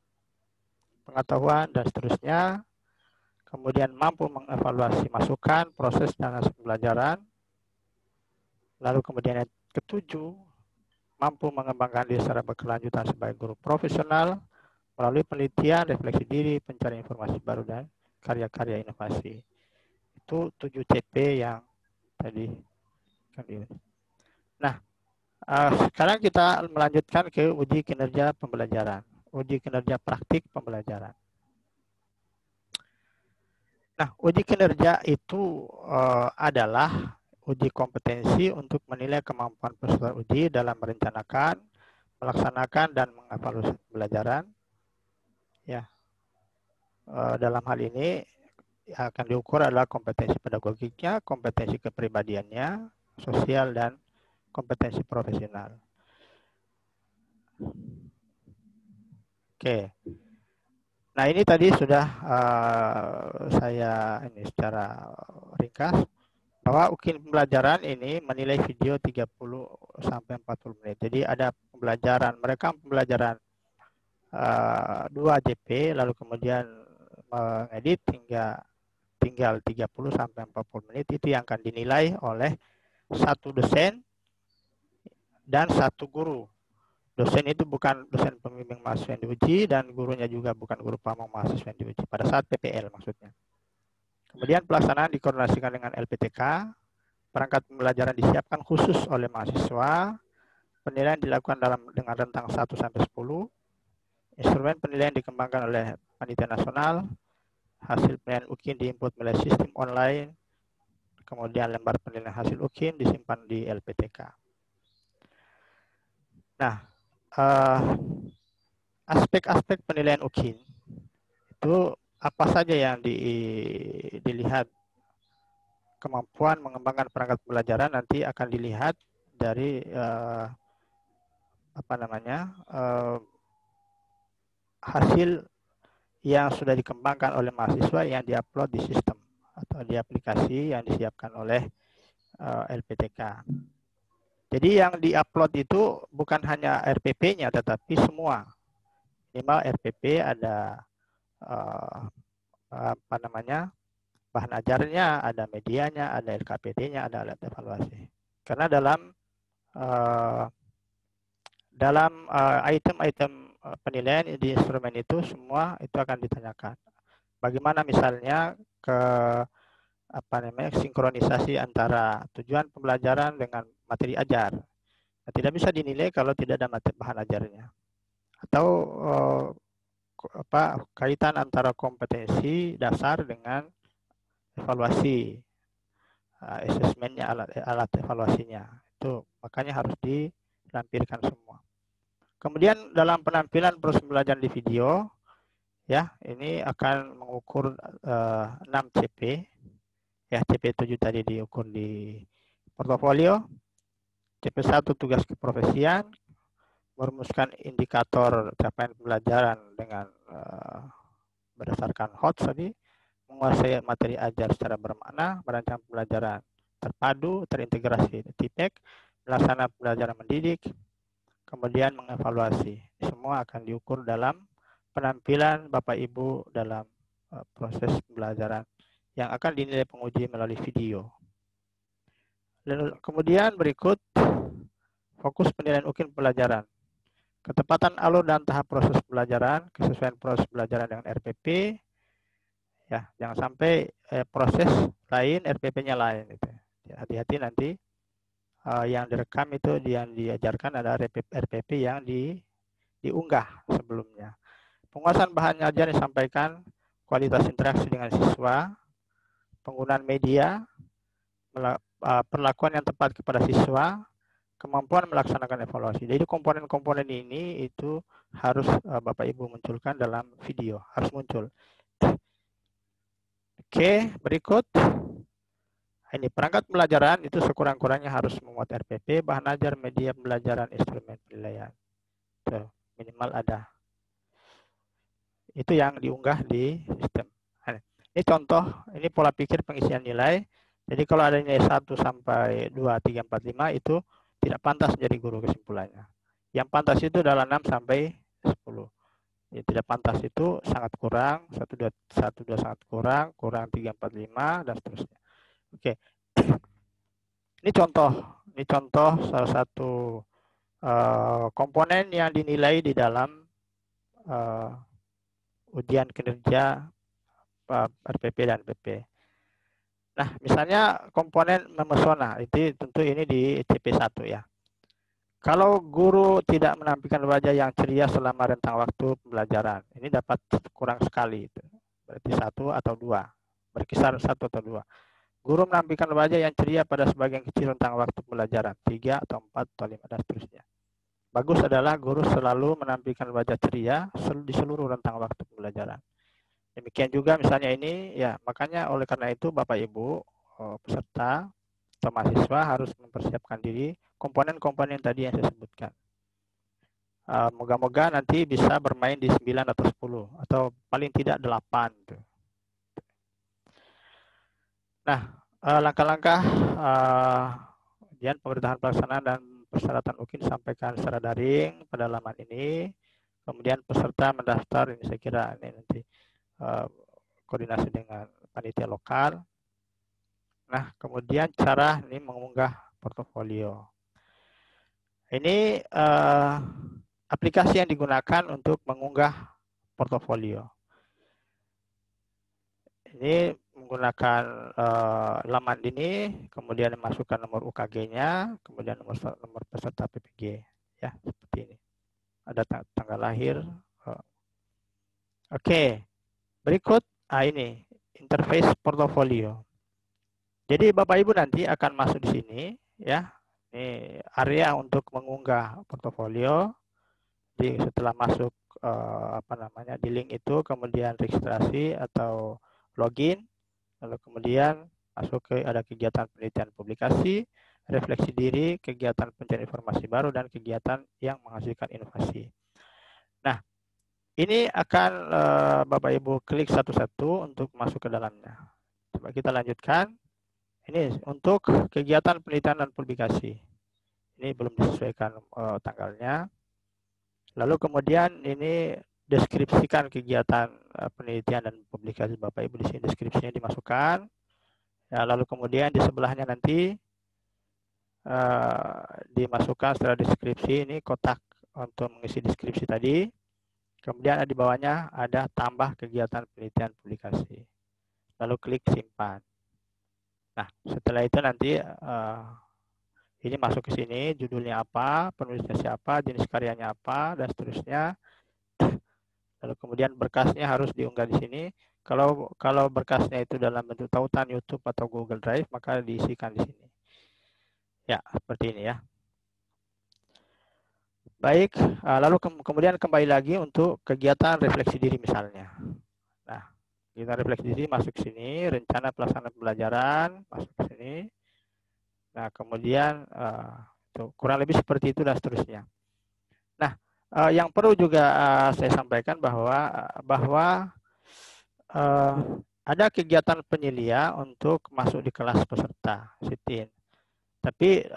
pengetahuan, dan seterusnya. Kemudian mampu mengevaluasi masukan, proses, dan hasil pembelajaran. Lalu kemudian yang ketujuh, mampu mengembangkan diri secara berkelanjutan sebagai guru profesional melalui penelitian, refleksi diri, pencarian informasi baru, dan karya-karya inovasi. Itu 7 CP yang tadi. Nah, sekarang kita melanjutkan ke uji kinerja pembelajaran. Uji kinerja praktik pembelajaran. Nah, uji kinerja itu adalah uji kompetensi untuk menilai kemampuan peserta uji dalam merencanakan, melaksanakan, dan mengevaluasi pembelajaran. Ya, dalam hal ini yang akan diukur adalah kompetensi pedagogiknya, kompetensi kepribadiannya, sosial, dan kompetensi profesional. Oke. Nah, ini tadi sudah saya ini secara ringkas bahwa UKIN pembelajaran ini menilai video 30 sampai 40 menit. Jadi ada pembelajaran, mereka pembelajaran 2 JP, lalu kemudian mengedit hingga tinggal 30 sampai 40 menit, itu yang akan dinilai oleh 1 dosen dan 1 guru. Dosen itu bukan dosen pembimbing mahasiswa yang diuji, dan gurunya juga bukan guru pamong mahasiswa yang diuji pada saat PPL maksudnya. Kemudian pelaksanaan dikoordinasikan dengan LPTK, perangkat pembelajaran disiapkan khusus oleh mahasiswa, penilaian dilakukan dengan rentang 1 sampai 10, instrumen penilaian dikembangkan oleh panitia nasional, hasil penilaian UKIN diinput melalui sistem online, kemudian lembar penilaian hasil UKIN disimpan di LPTK. Nah, aspek-aspek penilaian UKIN itu apa saja yang dilihat kemampuan mengembangkan perangkat pembelajaran nanti akan dilihat dari hasil yang sudah dikembangkan oleh mahasiswa yang diupload di sistem atau di aplikasi yang disiapkan oleh LPTK. Jadi yang diupload itu bukan hanya RPP-nya, tetapi semua. Minimal RPP ada bahan ajarnya, ada medianya, ada LKPD-nya, ada alat evaluasi. Karena dalam item-item penilaian di instrumen itu semua itu akan ditanyakan. Bagaimana misalnya sinkronisasi antara tujuan pembelajaran dengan materi ajar. Nah, tidak bisa dinilai kalau tidak ada bahan ajarnya. Atau kaitan antara kompetensi dasar dengan evaluasi, asesmennya, alat evaluasinya. Itu makanya harus dilampirkan semua. Kemudian dalam penampilan proses pembelajaran di video, ya ini akan mengukur 6 CP. Ya, CP7 tadi diukur di portofolio. CP1 tugas keprofesian, merumuskan indikator capaian pembelajaran dengan berdasarkan HOTS tadi, menguasai materi ajar secara bermakna, merancang pembelajaran terpadu, terintegrasi TPEC, melaksanakan pembelajaran mendidik, kemudian mengevaluasi. Semua akan diukur dalam penampilan Bapak Ibu dalam proses pembelajaran yang akan dinilai penguji melalui video. Lalu, kemudian berikut fokus penilaian UKIN pembelajaran. Ketepatan alur dan tahap proses pembelajaran, kesesuaian proses pembelajaran dengan RPP, ya jangan sampai proses lain RPP-nya lain. Gitu. Hati-hati nanti yang direkam itu yang diajarkan ada RPP yang diunggah sebelumnya. Penguasaan bahan ajar disampaikan, kualitas interaksi dengan siswa, penggunaan media, perlakuan yang tepat kepada siswa, kemampuan melaksanakan evaluasi. Jadi komponen-komponen ini itu harus Bapak Ibu munculkan dalam video, harus muncul. Oke, berikut. Ini perangkat pembelajaran itu sekurang-kurangnya harus memuat RPP, bahan ajar, media pembelajaran, instrumen penilaian. Tuh, minimal ada. Itu yang diunggah di sistem. Ini contoh, ini pola pikir pengisian nilai. Jadi kalau ada nilai 1 sampai 2, 3, 4, 5 itu tidak pantas menjadi guru kesimpulannya. Yang pantas itu adalah 6 sampai 10. Ya, tidak pantas itu sangat kurang, 1, 2 sangat kurang, kurang 3, 4, 5, dan seterusnya. Oke. Ini contoh salah satu komponen yang dinilai di dalam ujian kinerja RPP dan PP. Nah, misalnya komponen memesona, itu tentu ini di CP1 ya. Kalau guru tidak menampilkan wajah yang ceria selama rentang waktu pembelajaran, ini dapat kurang sekali. Berarti 1 atau 2, berkisar 1 atau 2. Guru menampilkan wajah yang ceria pada sebagian kecil rentang waktu pembelajaran, 3 atau 4 atau 5 dan seterusnya. Bagus adalah guru selalu menampilkan wajah ceria di seluruh rentang waktu pembelajaran. Demikian juga misalnya ini, ya makanya oleh karena itu Bapak Ibu peserta atau mahasiswa harus mempersiapkan diri komponen-komponen tadi yang saya sebutkan. Moga-moga nanti bisa bermain di 9 atau 10 atau paling tidak 8. Nah, langkah-langkah ujian pemerintahan pelaksanaan dan persyaratan UKIN disampaikan secara daring pada laman ini. Kemudian peserta mendaftar, ini saya kira ini nanti koordinasi dengan panitia lokal. Nah, kemudian cara ini mengunggah portofolio. Ini aplikasi yang digunakan untuk mengunggah portofolio. Ini menggunakan laman ini, kemudian masukkan nomor UKG-nya, kemudian nomor peserta PPG, ya seperti ini. Ada tanggal lahir. Oke, berikut ini interface portofolio. Jadi Bapak Ibu nanti akan masuk di sini, ya. Ini area untuk mengunggah portofolio. Setelah masuk di link itu, kemudian registrasi atau login, lalu kemudian Masuk ke ada kegiatan penelitian publikasi, refleksi diri, kegiatan pencarian informasi baru, dan kegiatan yang menghasilkan inovasi. Nah, ini akan Bapak Ibu klik satu-satu untuk masuk ke dalamnya. Coba kita lanjutkan. Ini untuk kegiatan penelitian dan publikasi. Ini belum disesuaikan tanggalnya. Lalu kemudian ini deskripsikan kegiatan penelitian dan publikasi Bapak Ibu. Di sini deskripsinya dimasukkan. Ya, lalu kemudian di sebelahnya nanti dimasukkan setelah deskripsi ini kotak untuk mengisi deskripsi tadi. Kemudian di bawahnya ada tambah kegiatan penelitian publikasi. Lalu klik simpan. Nah, setelah itu nanti ini masuk ke sini, judulnya apa, penulisnya siapa, jenis karyanya apa, dan seterusnya. Lalu kemudian berkasnya harus diunggah di sini. Kalau berkasnya itu dalam bentuk tautan YouTube atau Google Drive, maka diisikan di sini. Ya, seperti ini ya. Baik, lalu kemudian kembali lagi untuk kegiatan refleksi diri misalnya. Nah, kegiatan refleksi diri masuk ke sini, rencana pelaksanaan pembelajaran masuk ke sini. Nah, kemudian kurang lebih seperti itu dan seterusnya. Nah, yang perlu juga saya sampaikan bahwa ada kegiatan penyelia untuk masuk di kelas peserta sit-in. Tapi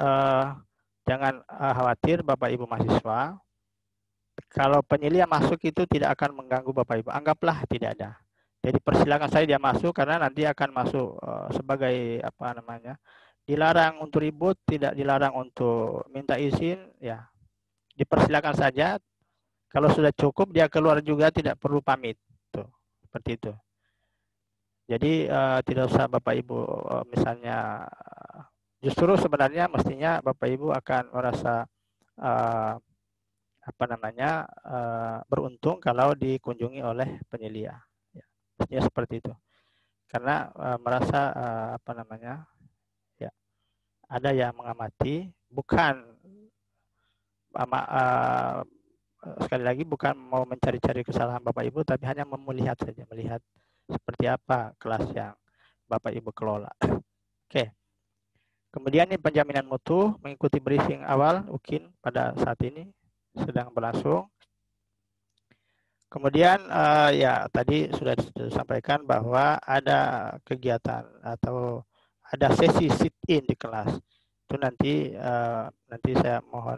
jangan khawatir Bapak Ibu mahasiswa, kalau penyelia masuk itu tidak akan mengganggu Bapak Ibu. Anggaplah tidak ada. Jadi persilakan saya dia masuk karena nanti akan masuk sebagai apa namanya, dilarang untuk ribut, tidak dilarang untuk minta izin, ya dipersilakan saja. Kalau sudah cukup dia keluar juga tidak perlu pamit, tuh seperti itu. Jadi tidak usah Bapak Ibu misalnya. Justru sebenarnya mestinya Bapak Ibu akan merasa beruntung kalau dikunjungi oleh penyelia. Ya, mestinya seperti itu. Karena merasa ya ada yang mengamati, bukan sekali lagi bukan mau mencari-cari kesalahan Bapak Ibu, tapi hanya melihat saja, melihat seperti apa kelas yang Bapak Ibu kelola. Oke. Kemudian ini penjaminan mutu, mengikuti briefing awal UKIN pada saat ini sedang berlangsung. Kemudian ya tadi sudah disampaikan bahwa ada kegiatan atau ada sesi sit-in di kelas. Itu nanti saya mohon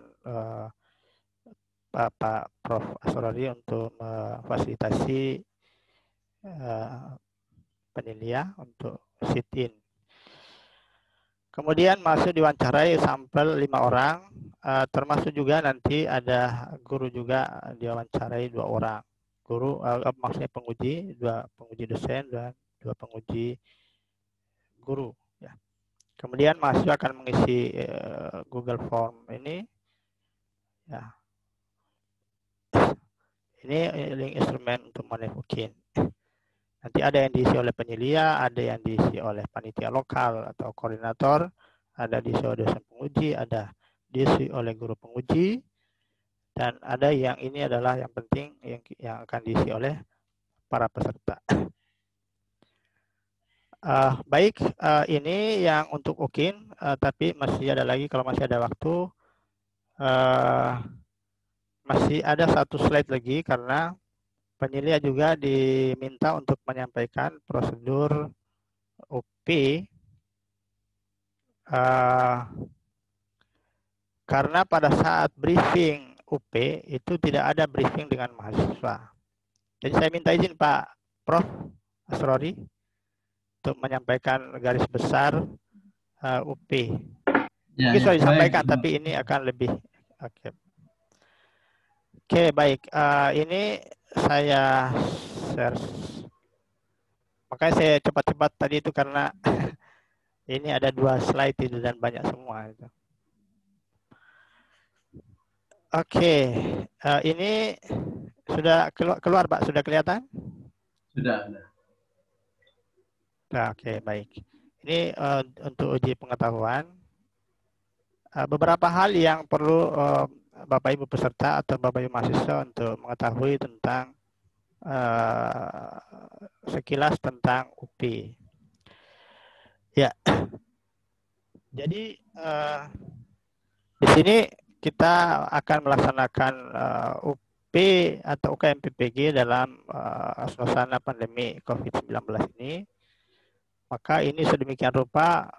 Pak Prof. Asrori untuk memfasilitasi penyelia untuk sit-in. Kemudian masuk diwawancarai sampel 5 orang, termasuk juga nanti ada guru juga diwawancarai 2 orang. Guru maksudnya penguji, 2 penguji dosen dan 2 penguji guru. Ya. Kemudian mahasiswa akan mengisi Google Form ini. Ya. Ini link instrumen untuk UKIN. Nanti ada yang diisi oleh penyelia, ada yang diisi oleh panitia lokal atau koordinator, ada diisi oleh dosen penguji, ada diisi oleh guru penguji, dan ada yang ini adalah yang penting yang akan diisi oleh para peserta. Baik, ini yang untuk UKIN, tapi masih ada lagi kalau masih ada waktu. Masih ada 1 slide lagi karena penyelia juga diminta untuk menyampaikan prosedur UP karena pada saat briefing UP itu tidak ada briefing dengan mahasiswa. Jadi saya minta izin Pak Prof. Asrori untuk menyampaikan garis besar UP. Ya, mungkin sudah disampaikan, baik. tapi ini akan lebih. Oke, baik. Ini saya share. Makanya saya cepat-cepat tadi itu karena ini ada 2 slide itu dan banyak semua. Oke, ini sudah keluar Pak, sudah kelihatan? Sudah. Nah, oke, baik. Ini untuk uji pengetahuan. Beberapa hal yang perlu Bapak Ibu peserta atau Bapak Ibu mahasiswa untuk mengetahui tentang sekilas tentang UP. Ya, jadi di sini kita akan melaksanakan UP atau UKM PPG dalam suasana pandemi COVID-19 ini. Maka ini sedemikian rupa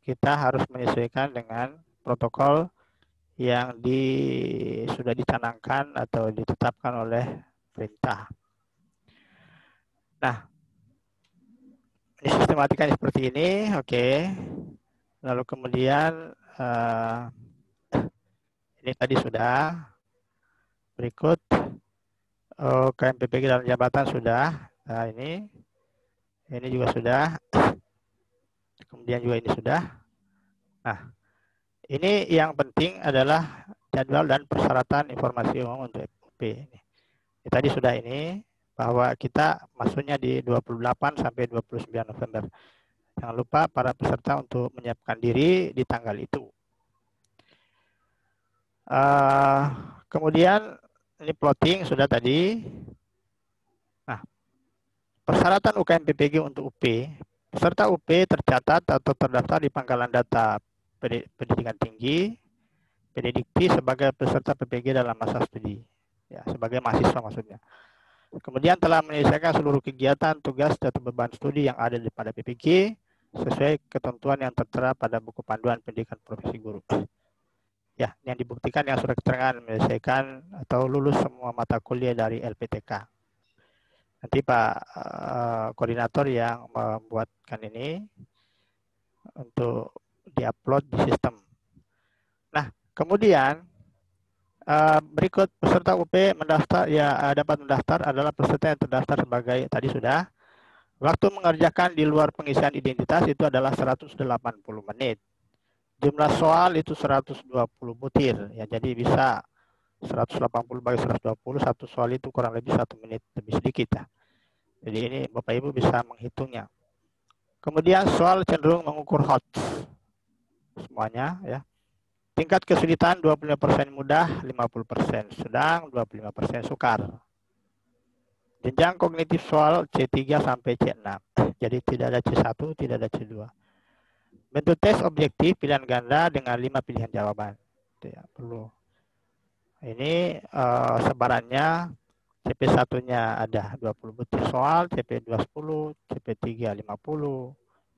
kita harus menyesuaikan dengan protokol yang sudah dicanangkan atau ditetapkan oleh pemerintah. Nah, ini sistematikanya seperti ini, oke. Lalu kemudian ini tadi sudah. Berikut KMPPG dalam jabatan sudah. Nah, ini juga sudah. Kemudian juga ini sudah. Nah, ini yang penting adalah jadwal dan persyaratan informasi umum untuk FUP. Ini tadi sudah ini bahwa kita masuknya di 28 sampai 29 November. Jangan lupa para peserta untuk menyiapkan diri di tanggal itu. Kemudian ini plotting sudah tadi. Nah, persyaratan UKM PPG untuk UP. Peserta UP tercatat atau terdaftar di Pangkalan Data Pendidikan Tinggi, Pendidikti sebagai peserta PPG dalam masa studi. Ya, sebagai mahasiswa maksudnya. Kemudian telah menyelesaikan seluruh kegiatan, tugas, atau beban studi yang ada pada PPG sesuai ketentuan yang tertera pada buku panduan pendidikan profesi guru. Ya, yang dibuktikan yang surat keterangan menyelesaikan atau lulus semua mata kuliah dari LPTK. Nanti Pak koordinator yang membuatkan ini untuk diupload di sistem. Nah, kemudian berikut peserta UP mendaftar dapat mendaftar adalah peserta yang terdaftar sebagai tadi sudah. Waktu mengerjakan di luar pengisian identitas itu adalah 180 menit. Jumlah soal itu 120 butir ya, jadi bisa 180 bagi 120, satu soal itu kurang lebih 1 menit lebih sedikit ya. Jadi ini Bapak Ibu bisa menghitungnya. Kemudian soal cenderung mengukur hot semuanya ya. Tingkat kesulitan 25% mudah, 50% sedang, 25% sukar. Jenjang kognitif soal C3 sampai C6. Jadi tidak ada C1, tidak ada C2. Bentuk tes objektif pilihan ganda dengan 5 pilihan jawaban. Itu ya, perlu. Ini sebarannya CP1-nya ada 20 butir soal, CP2 10, CP3 50,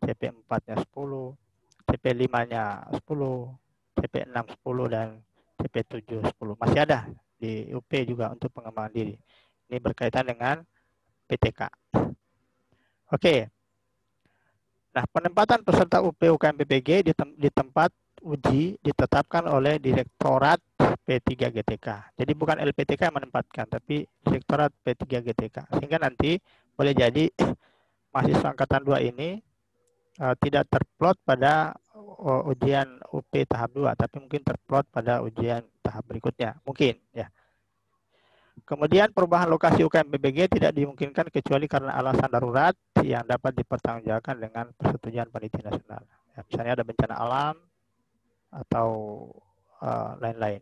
CP4-nya 10, CP5-nya 10, CP6 10 dan CP7 10. Masih ada di UP juga untuk pengembangan diri. Ini berkaitan dengan PTK. Oke. Nah, penempatan peserta UP UKM PPG di tempat uji ditetapkan oleh Direktorat P3 GTK. Jadi bukan LPTK yang menempatkan, tapi Direktorat P3 GTK. Sehingga nanti boleh jadi mahasiswa angkatan 2 ini tidak terplot pada ujian UP tahap 2, tapi mungkin terplot pada ujian tahap berikutnya. Mungkin ya. Kemudian perubahan lokasi UKM PPG tidak dimungkinkan kecuali karena alasan darurat yang dapat dipertanggungjawabkan dengan persetujuan panitia nasional. Ya, misalnya ada bencana alam atau lain-lain.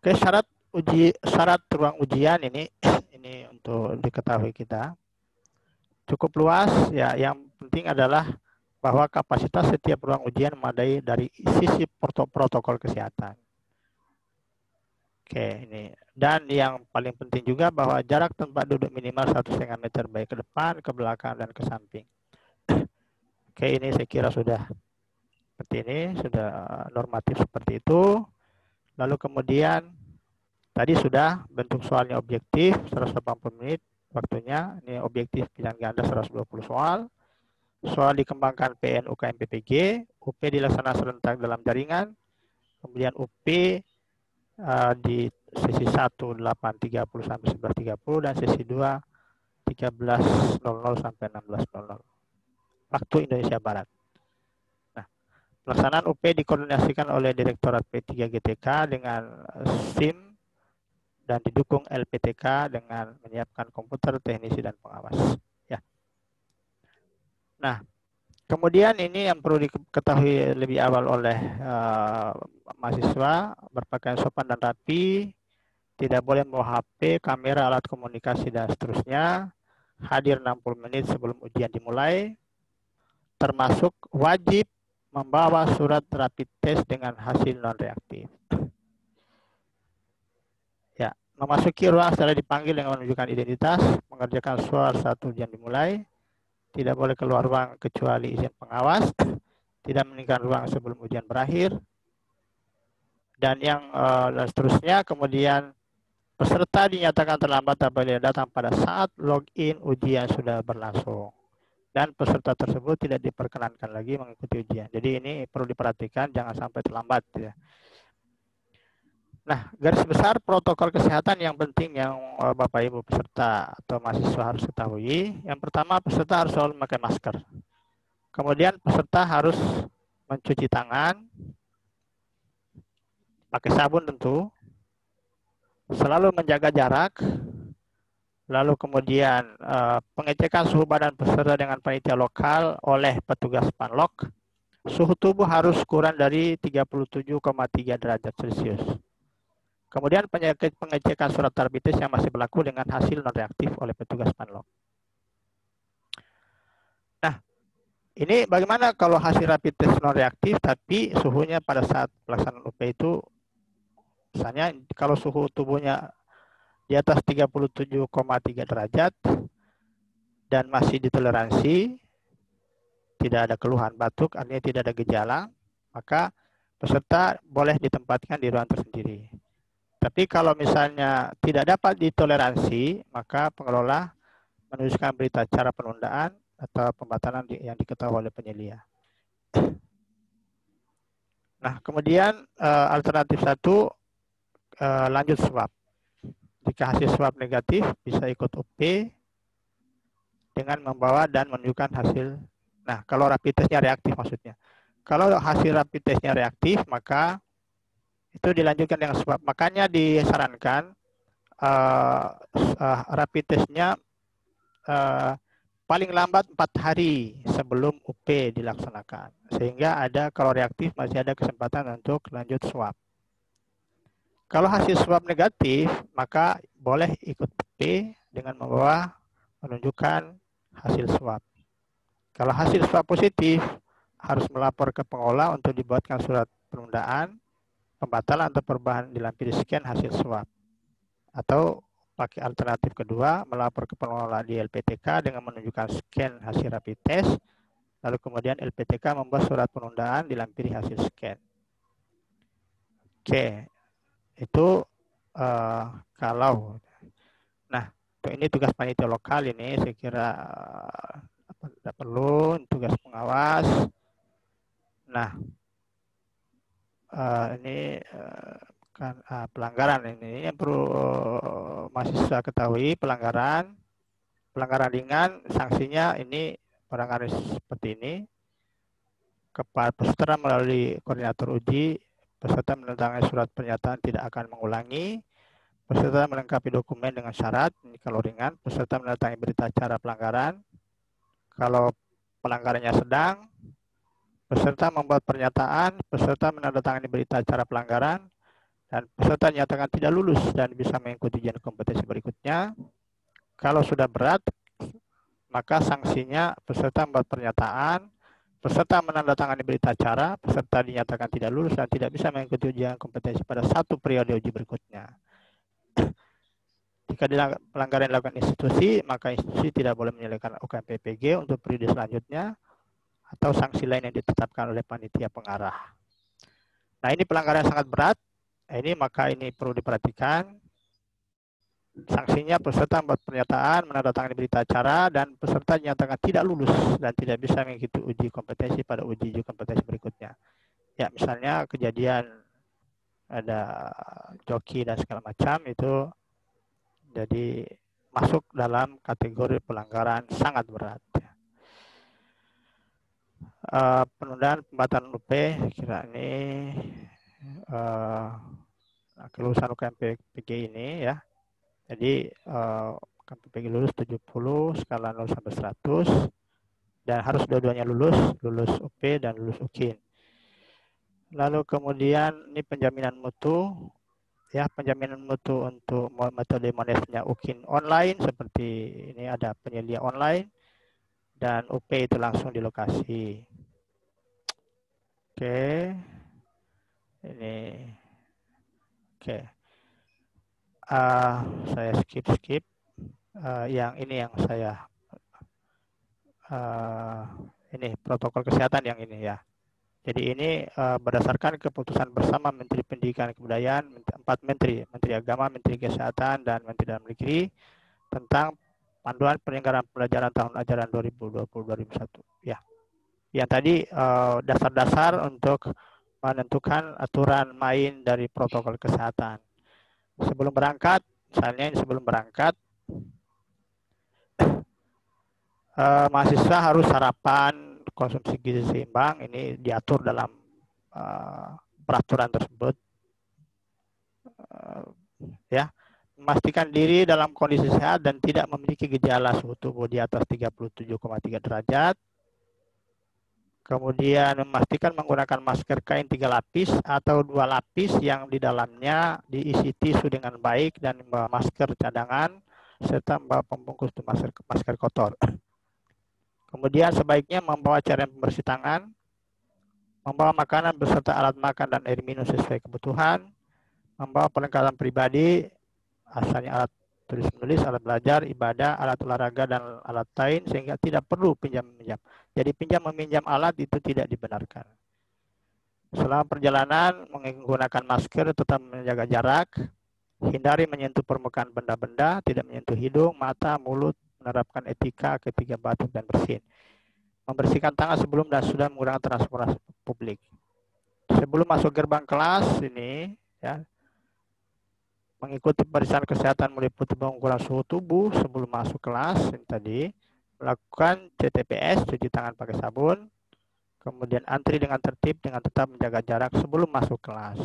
Oke, syarat ruang ujian ini untuk diketahui kita cukup luas ya. Yang penting adalah bahwa kapasitas setiap ruang ujian memadai dari sisi protokol kesehatan. Oke, ini. Dan yang paling penting juga bahwa jarak tempat duduk minimal 1,5 meter baik ke depan, ke belakang, dan ke samping. Oke, ini saya kira sudah seperti ini, sudah normatif seperti itu. Lalu kemudian tadi sudah bentuk soalnya objektif 180 menit waktunya. Ini objektif pilihan ganda 120 soal. Soal dikembangkan PN UKM PPG, UP dilaksanakan serentak dalam jaringan. Kemudian UP di sesi 1 8.30 sampai 11.30 dan sesi 2 13.00 sampai 16.00 waktu Indonesia Barat. Nah, pelaksanaan UP dikoordinasikan oleh Direktorat P3 GTK dengan SIM dan didukung LPTK dengan menyiapkan komputer, teknisi, dan pengawas. Ya. Nah, kemudian ini yang perlu diketahui lebih awal oleh mahasiswa, berpakaian sopan dan rapi, tidak boleh membawa HP, kamera, alat komunikasi, dan seterusnya, hadir 60 menit sebelum ujian dimulai, termasuk wajib membawa surat rapid test dengan hasil non-reaktif. Ya, memasuki ruang setelah dipanggil dengan menunjukkan identitas, mengerjakan swab saat ujian dimulai, tidak boleh keluar ruang kecuali izin pengawas, tidak meninggalkan ruang sebelum ujian berakhir, dan dan seterusnya. Kemudian peserta dinyatakan terlambat apabila datang pada saat login ujian sudah berlangsung. Dan peserta tersebut tidak diperkenankan lagi mengikuti ujian. Jadi ini perlu diperhatikan, jangan sampai terlambat. Ya. Nah, garis besar protokol kesehatan yang penting yang Bapak Ibu peserta atau mahasiswa harus ketahui. Yang pertama, peserta harus selalu memakai masker. Kemudian peserta harus mencuci tangan, pakai sabun tentu, selalu menjaga jarak, lalu kemudian pengecekan suhu badan peserta dengan panitia lokal oleh petugas Panlok. Suhu tubuh harus kurang dari 37,3 derajat Celcius. Kemudian pengecekan surat rapid test yang masih berlaku dengan hasil non-reaktif oleh petugas Panlok. Nah, ini bagaimana kalau hasil rapid test non-reaktif tapi suhunya pada saat pelaksanaan UP itu, misalnya kalau suhu tubuhnya di atas 37,3 derajat dan masih ditoleransi, tidak ada keluhan batuk, artinya tidak ada gejala, maka peserta boleh ditempatkan di ruang tersendiri. Tapi kalau misalnya tidak dapat ditoleransi, maka pengelola menuliskan berita acara penundaan atau pembatalan yang diketahui oleh penyelia. Nah, kemudian alternatif 1, lanjut swab. Jika hasil swab negatif, bisa ikut UP dengan membawa dan menunjukkan hasil. Nah, kalau rapid testnya reaktif maksudnya. Kalau hasil rapid testnya reaktif, maka itu dilanjutkan dengan swab. Makanya disarankan rapid testnya paling lambat 4 hari sebelum UP dilaksanakan. Sehingga kalau reaktif masih ada kesempatan untuk lanjut swab. Kalau hasil swab negatif, maka boleh ikut UP dengan membawa menunjukkan hasil swab. Kalau hasil swab positif, harus melapor ke pengelola untuk dibuatkan surat penundaan, pembatalan atau perubahan dilampiri scan hasil swab. Atau pakai alternatif kedua, melapor ke pengelola di LPTK dengan menunjukkan scan hasil rapid test, lalu kemudian LPTK membuat surat penundaan dilampiri hasil scan. Oke, itu kalau. Nah, ini tugas panitia lokal ini, saya kira tidak perlu, tugas pengawas. Nah, ini pelanggaran ini yang perlu mahasiswa ketahui. Pelanggaran ringan, sanksinya ini barangkali seperti ini. Kepada peserta melalui koordinator uji, peserta menandatangani surat pernyataan tidak akan mengulangi. Peserta melengkapi dokumen dengan syarat, ini kalau ringan. Peserta menandatangani berita acara pelanggaran. Kalau pelanggarannya sedang, peserta membuat pernyataan, peserta menandatangani berita acara pelanggaran, dan peserta dinyatakan tidak lulus dan bisa mengikuti ujian kompetensi berikutnya. Kalau sudah berat, maka sanksinya peserta membuat pernyataan, peserta menandatangani berita acara, peserta dinyatakan tidak lulus dan tidak bisa mengikuti ujian kompetensi pada 1 periode uji berikutnya. Jika pelanggaran dilakukan institusi, maka institusi tidak boleh menyelesaikan UKMPPG untuk periode selanjutnya atau sanksi lain yang ditetapkan oleh panitia pengarah. Nah, ini pelanggaran sangat berat. Ini maka ini perlu diperhatikan. Sanksinya peserta membuat pernyataan, menandatangani berita acara, dan peserta dinyatakan tidak lulus dan tidak bisa mengikuti uji kompetensi pada uji kompetensi berikutnya. Ya, misalnya kejadian ada joki dan segala macam, itu jadi masuk dalam kategori pelanggaran sangat berat. Penundaan pembatalan UP, kira ini kelulusan UKMPPG ini ya. Jadi UKMPPG lulus 70, skala 0 sampai 100, dan harus dua-duanya lulus UP dan lulus UKIN. Lalu kemudian ini penjaminan mutu, ya, penjaminan mutu untuk metode monasnya UKIN online, seperti ini ada penyedia online, dan UP itu langsung di lokasi. Oke, ini oke. Saya skip. Yang ini yang saya ini protokol kesehatan yang ini ya. Jadi ini berdasarkan keputusan bersama Menteri Pendidikan dan Kebudayaan, 4 Menteri, Menteri Agama, Menteri Kesehatan, dan Menteri Dalam Negeri tentang panduan penyelenggaraan pelajaran tahun ajaran 2020-2021. Ya, yang tadi dasar-dasar untuk menentukan aturan main dari protokol kesehatan. Sebelum berangkat, misalnya sebelum berangkat, mahasiswa harus sarapan, konsumsi gizi seimbang, ini diatur dalam peraturan tersebut. Ya, memastikan diri dalam kondisi sehat dan tidak memiliki gejala suhu tubuh di atas 37,3 derajat. Kemudian memastikan menggunakan masker kain 3 lapis atau 2 lapis yang di dalamnya diisi tisu dengan baik dan masker cadangan serta membawa pembungkus masker kotor. Kemudian sebaiknya membawa cairan pembersih tangan, membawa makanan beserta alat makan dan air minum sesuai kebutuhan, membawa perlengkapan pribadi, asalnya alat tulis-menulis, alat belajar, ibadah, alat olahraga, dan alat lain sehingga tidak perlu pinjam-meminjam. Jadi pinjam-meminjam alat itu tidak dibenarkan. Selama perjalanan menggunakan masker, tetap menjaga jarak, hindari menyentuh permukaan benda-benda, tidak menyentuh hidung, mata, mulut, menerapkan etika ketika batuk dan bersin. Membersihkan tangan sebelum dan sudah menggunakan transportasi publik. Sebelum masuk gerbang kelas ini, ya, mengikuti pemeriksaan kesehatan meliputi pengukuran suhu tubuh sebelum masuk kelas ini tadi, melakukan CTPS, cuci tangan pakai sabun, kemudian antri dengan tertib dengan tetap menjaga jarak sebelum masuk kelas.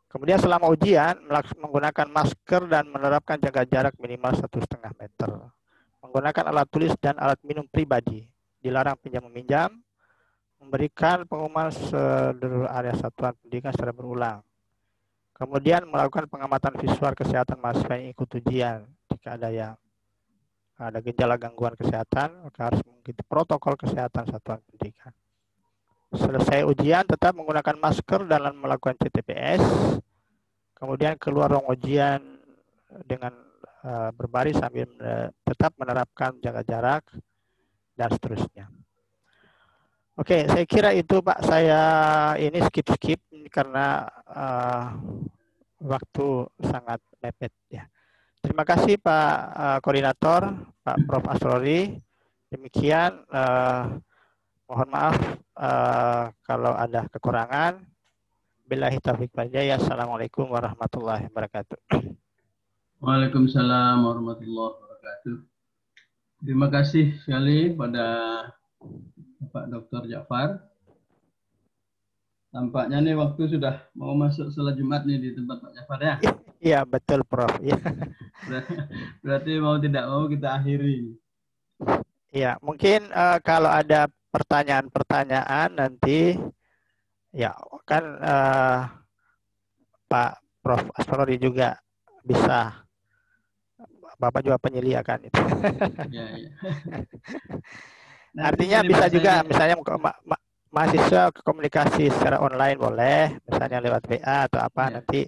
Kemudian selama ujian menggunakan masker dan menerapkan jaga jarak minimal 1,5 meter. Menggunakan alat tulis dan alat minum pribadi. Dilarang pinjam-meminjam. Memberikan pengumuman seluruh area satuan pendidikan secara berulang. Kemudian melakukan pengamatan visual kesehatan mahasiswa yang ikut ujian. Jika ada gejala gangguan kesehatan, maka harus mengikuti protokol kesehatan satuan pendidikan. Selesai ujian, tetap menggunakan masker dalam melakukan CTPS. Kemudian keluar ruang ujian dengan berbaris sambil tetap menerapkan jaga jarak, dan seterusnya. Oke, saya kira itu Pak. Saya ini skip karena waktu sangat mepet ya. Terima kasih Pak Koordinator, Pak Prof. Asrori. Demikian, mohon maaf kalau ada kekurangan. Billahi taufiq wal hidayah. Assalamualaikum warahmatullahi wabarakatuh. Waalaikumsalam warahmatullahi wabarakatuh. Terima kasih sekali pada Bapak Dr. Ja'far. Tampaknya nih waktu sudah mau masuk sholat Jumat nih di tempat Pak Ja'far ya? Iya, betul Prof. Ya. Berarti mau tidak mau kita akhiri. Iya, mungkin kalau ada pertanyaan-pertanyaan nanti, ya kan Pak Prof. Asrori juga bisa. Bapak juga penyelia kan itu. Ya, ya. Artinya bisa juga misalnya mahasiswa komunikasi secara online boleh, misalnya lewat WA atau apa, ya. Nanti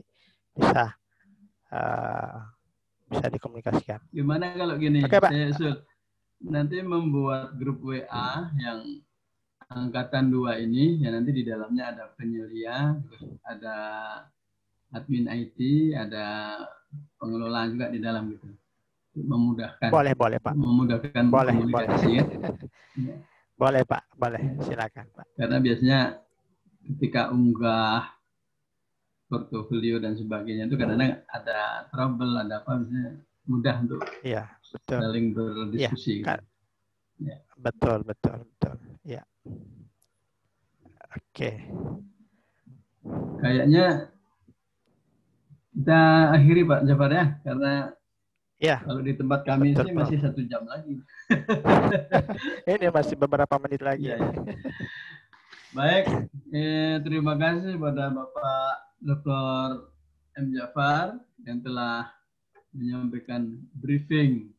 bisa dikomunikasikan. Gimana kalau gini? Oke, Pak. Nanti membuat grup WA yang angkatan 2 ini, ya nanti di dalamnya ada penyelia, terus ada admin IT, ada pengelola juga di dalam gitu. Memudahkan. Boleh Pak. Memudahkan komunikasi. Ya. Boleh Pak, boleh. Silakan Pak. Karena biasanya ketika unggah portofolio dan sebagainya itu kadang-kadang ada trouble, ada apa, misalnya mudah untuk saling berdiskusi. Ya, ya. Betul. Ya. Oke. Kayaknya kita akhiri Pak Ja'far ya, karena ya, kalau di tempat kami sih masih 1 jam lagi. Ini masih beberapa menit lagi. Ya. Baik, terima kasih pada Bapak Dr. M. Ja'far yang telah menyampaikan briefing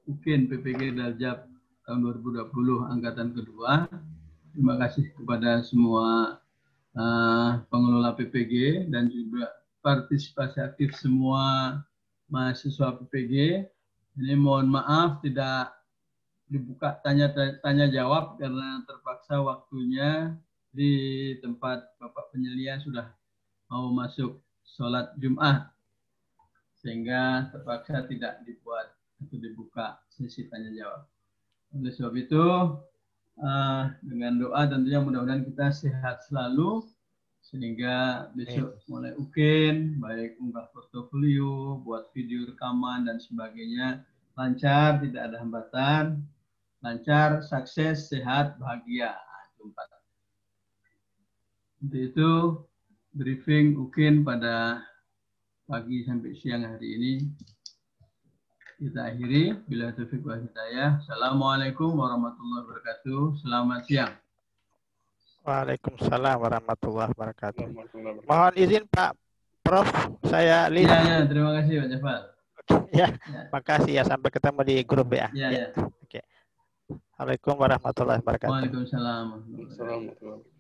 UKIN PPG Daljab tahun 2020 angkatan kedua. Terima kasih kepada semua pengelola PPG dan juga partisipasi aktif semua mahasiswa PPG. Ini mohon maaf tidak dibuka tanya jawab karena terpaksa waktunya di tempat Bapak penyelia sudah mau masuk sholat Jumat, sehingga terpaksa tidak dibuat atau dibuka sesi tanya jawab. Oleh sebab itu, dengan doa tentunya mudah-mudahan kita sehat selalu, sehingga besok mulai UKIN, baik unggah portofolio, buat video rekaman dan sebagainya, lancar, tidak ada hambatan, lancar, sukses, sehat, bahagia. Untuk itu, briefing UKIN pada pagi sampai siang hari ini kita akhiri. Bila taufiq wal hidayah. Assalamualaikum warahmatullahi wabarakatuh. Selamat siang. Waalaikumsalam warahmatullahi wabarakatuh. Mohon izin Pak Prof, saya list. Ya, terima kasih Pak Jafar. Ya, makasih ya, sampai ketemu di grup ya. Ya. Oke. Assalamualaikum warahmatullahi wabarakatuh. Waalaikumsalam warahmatullahi wabarakatuh.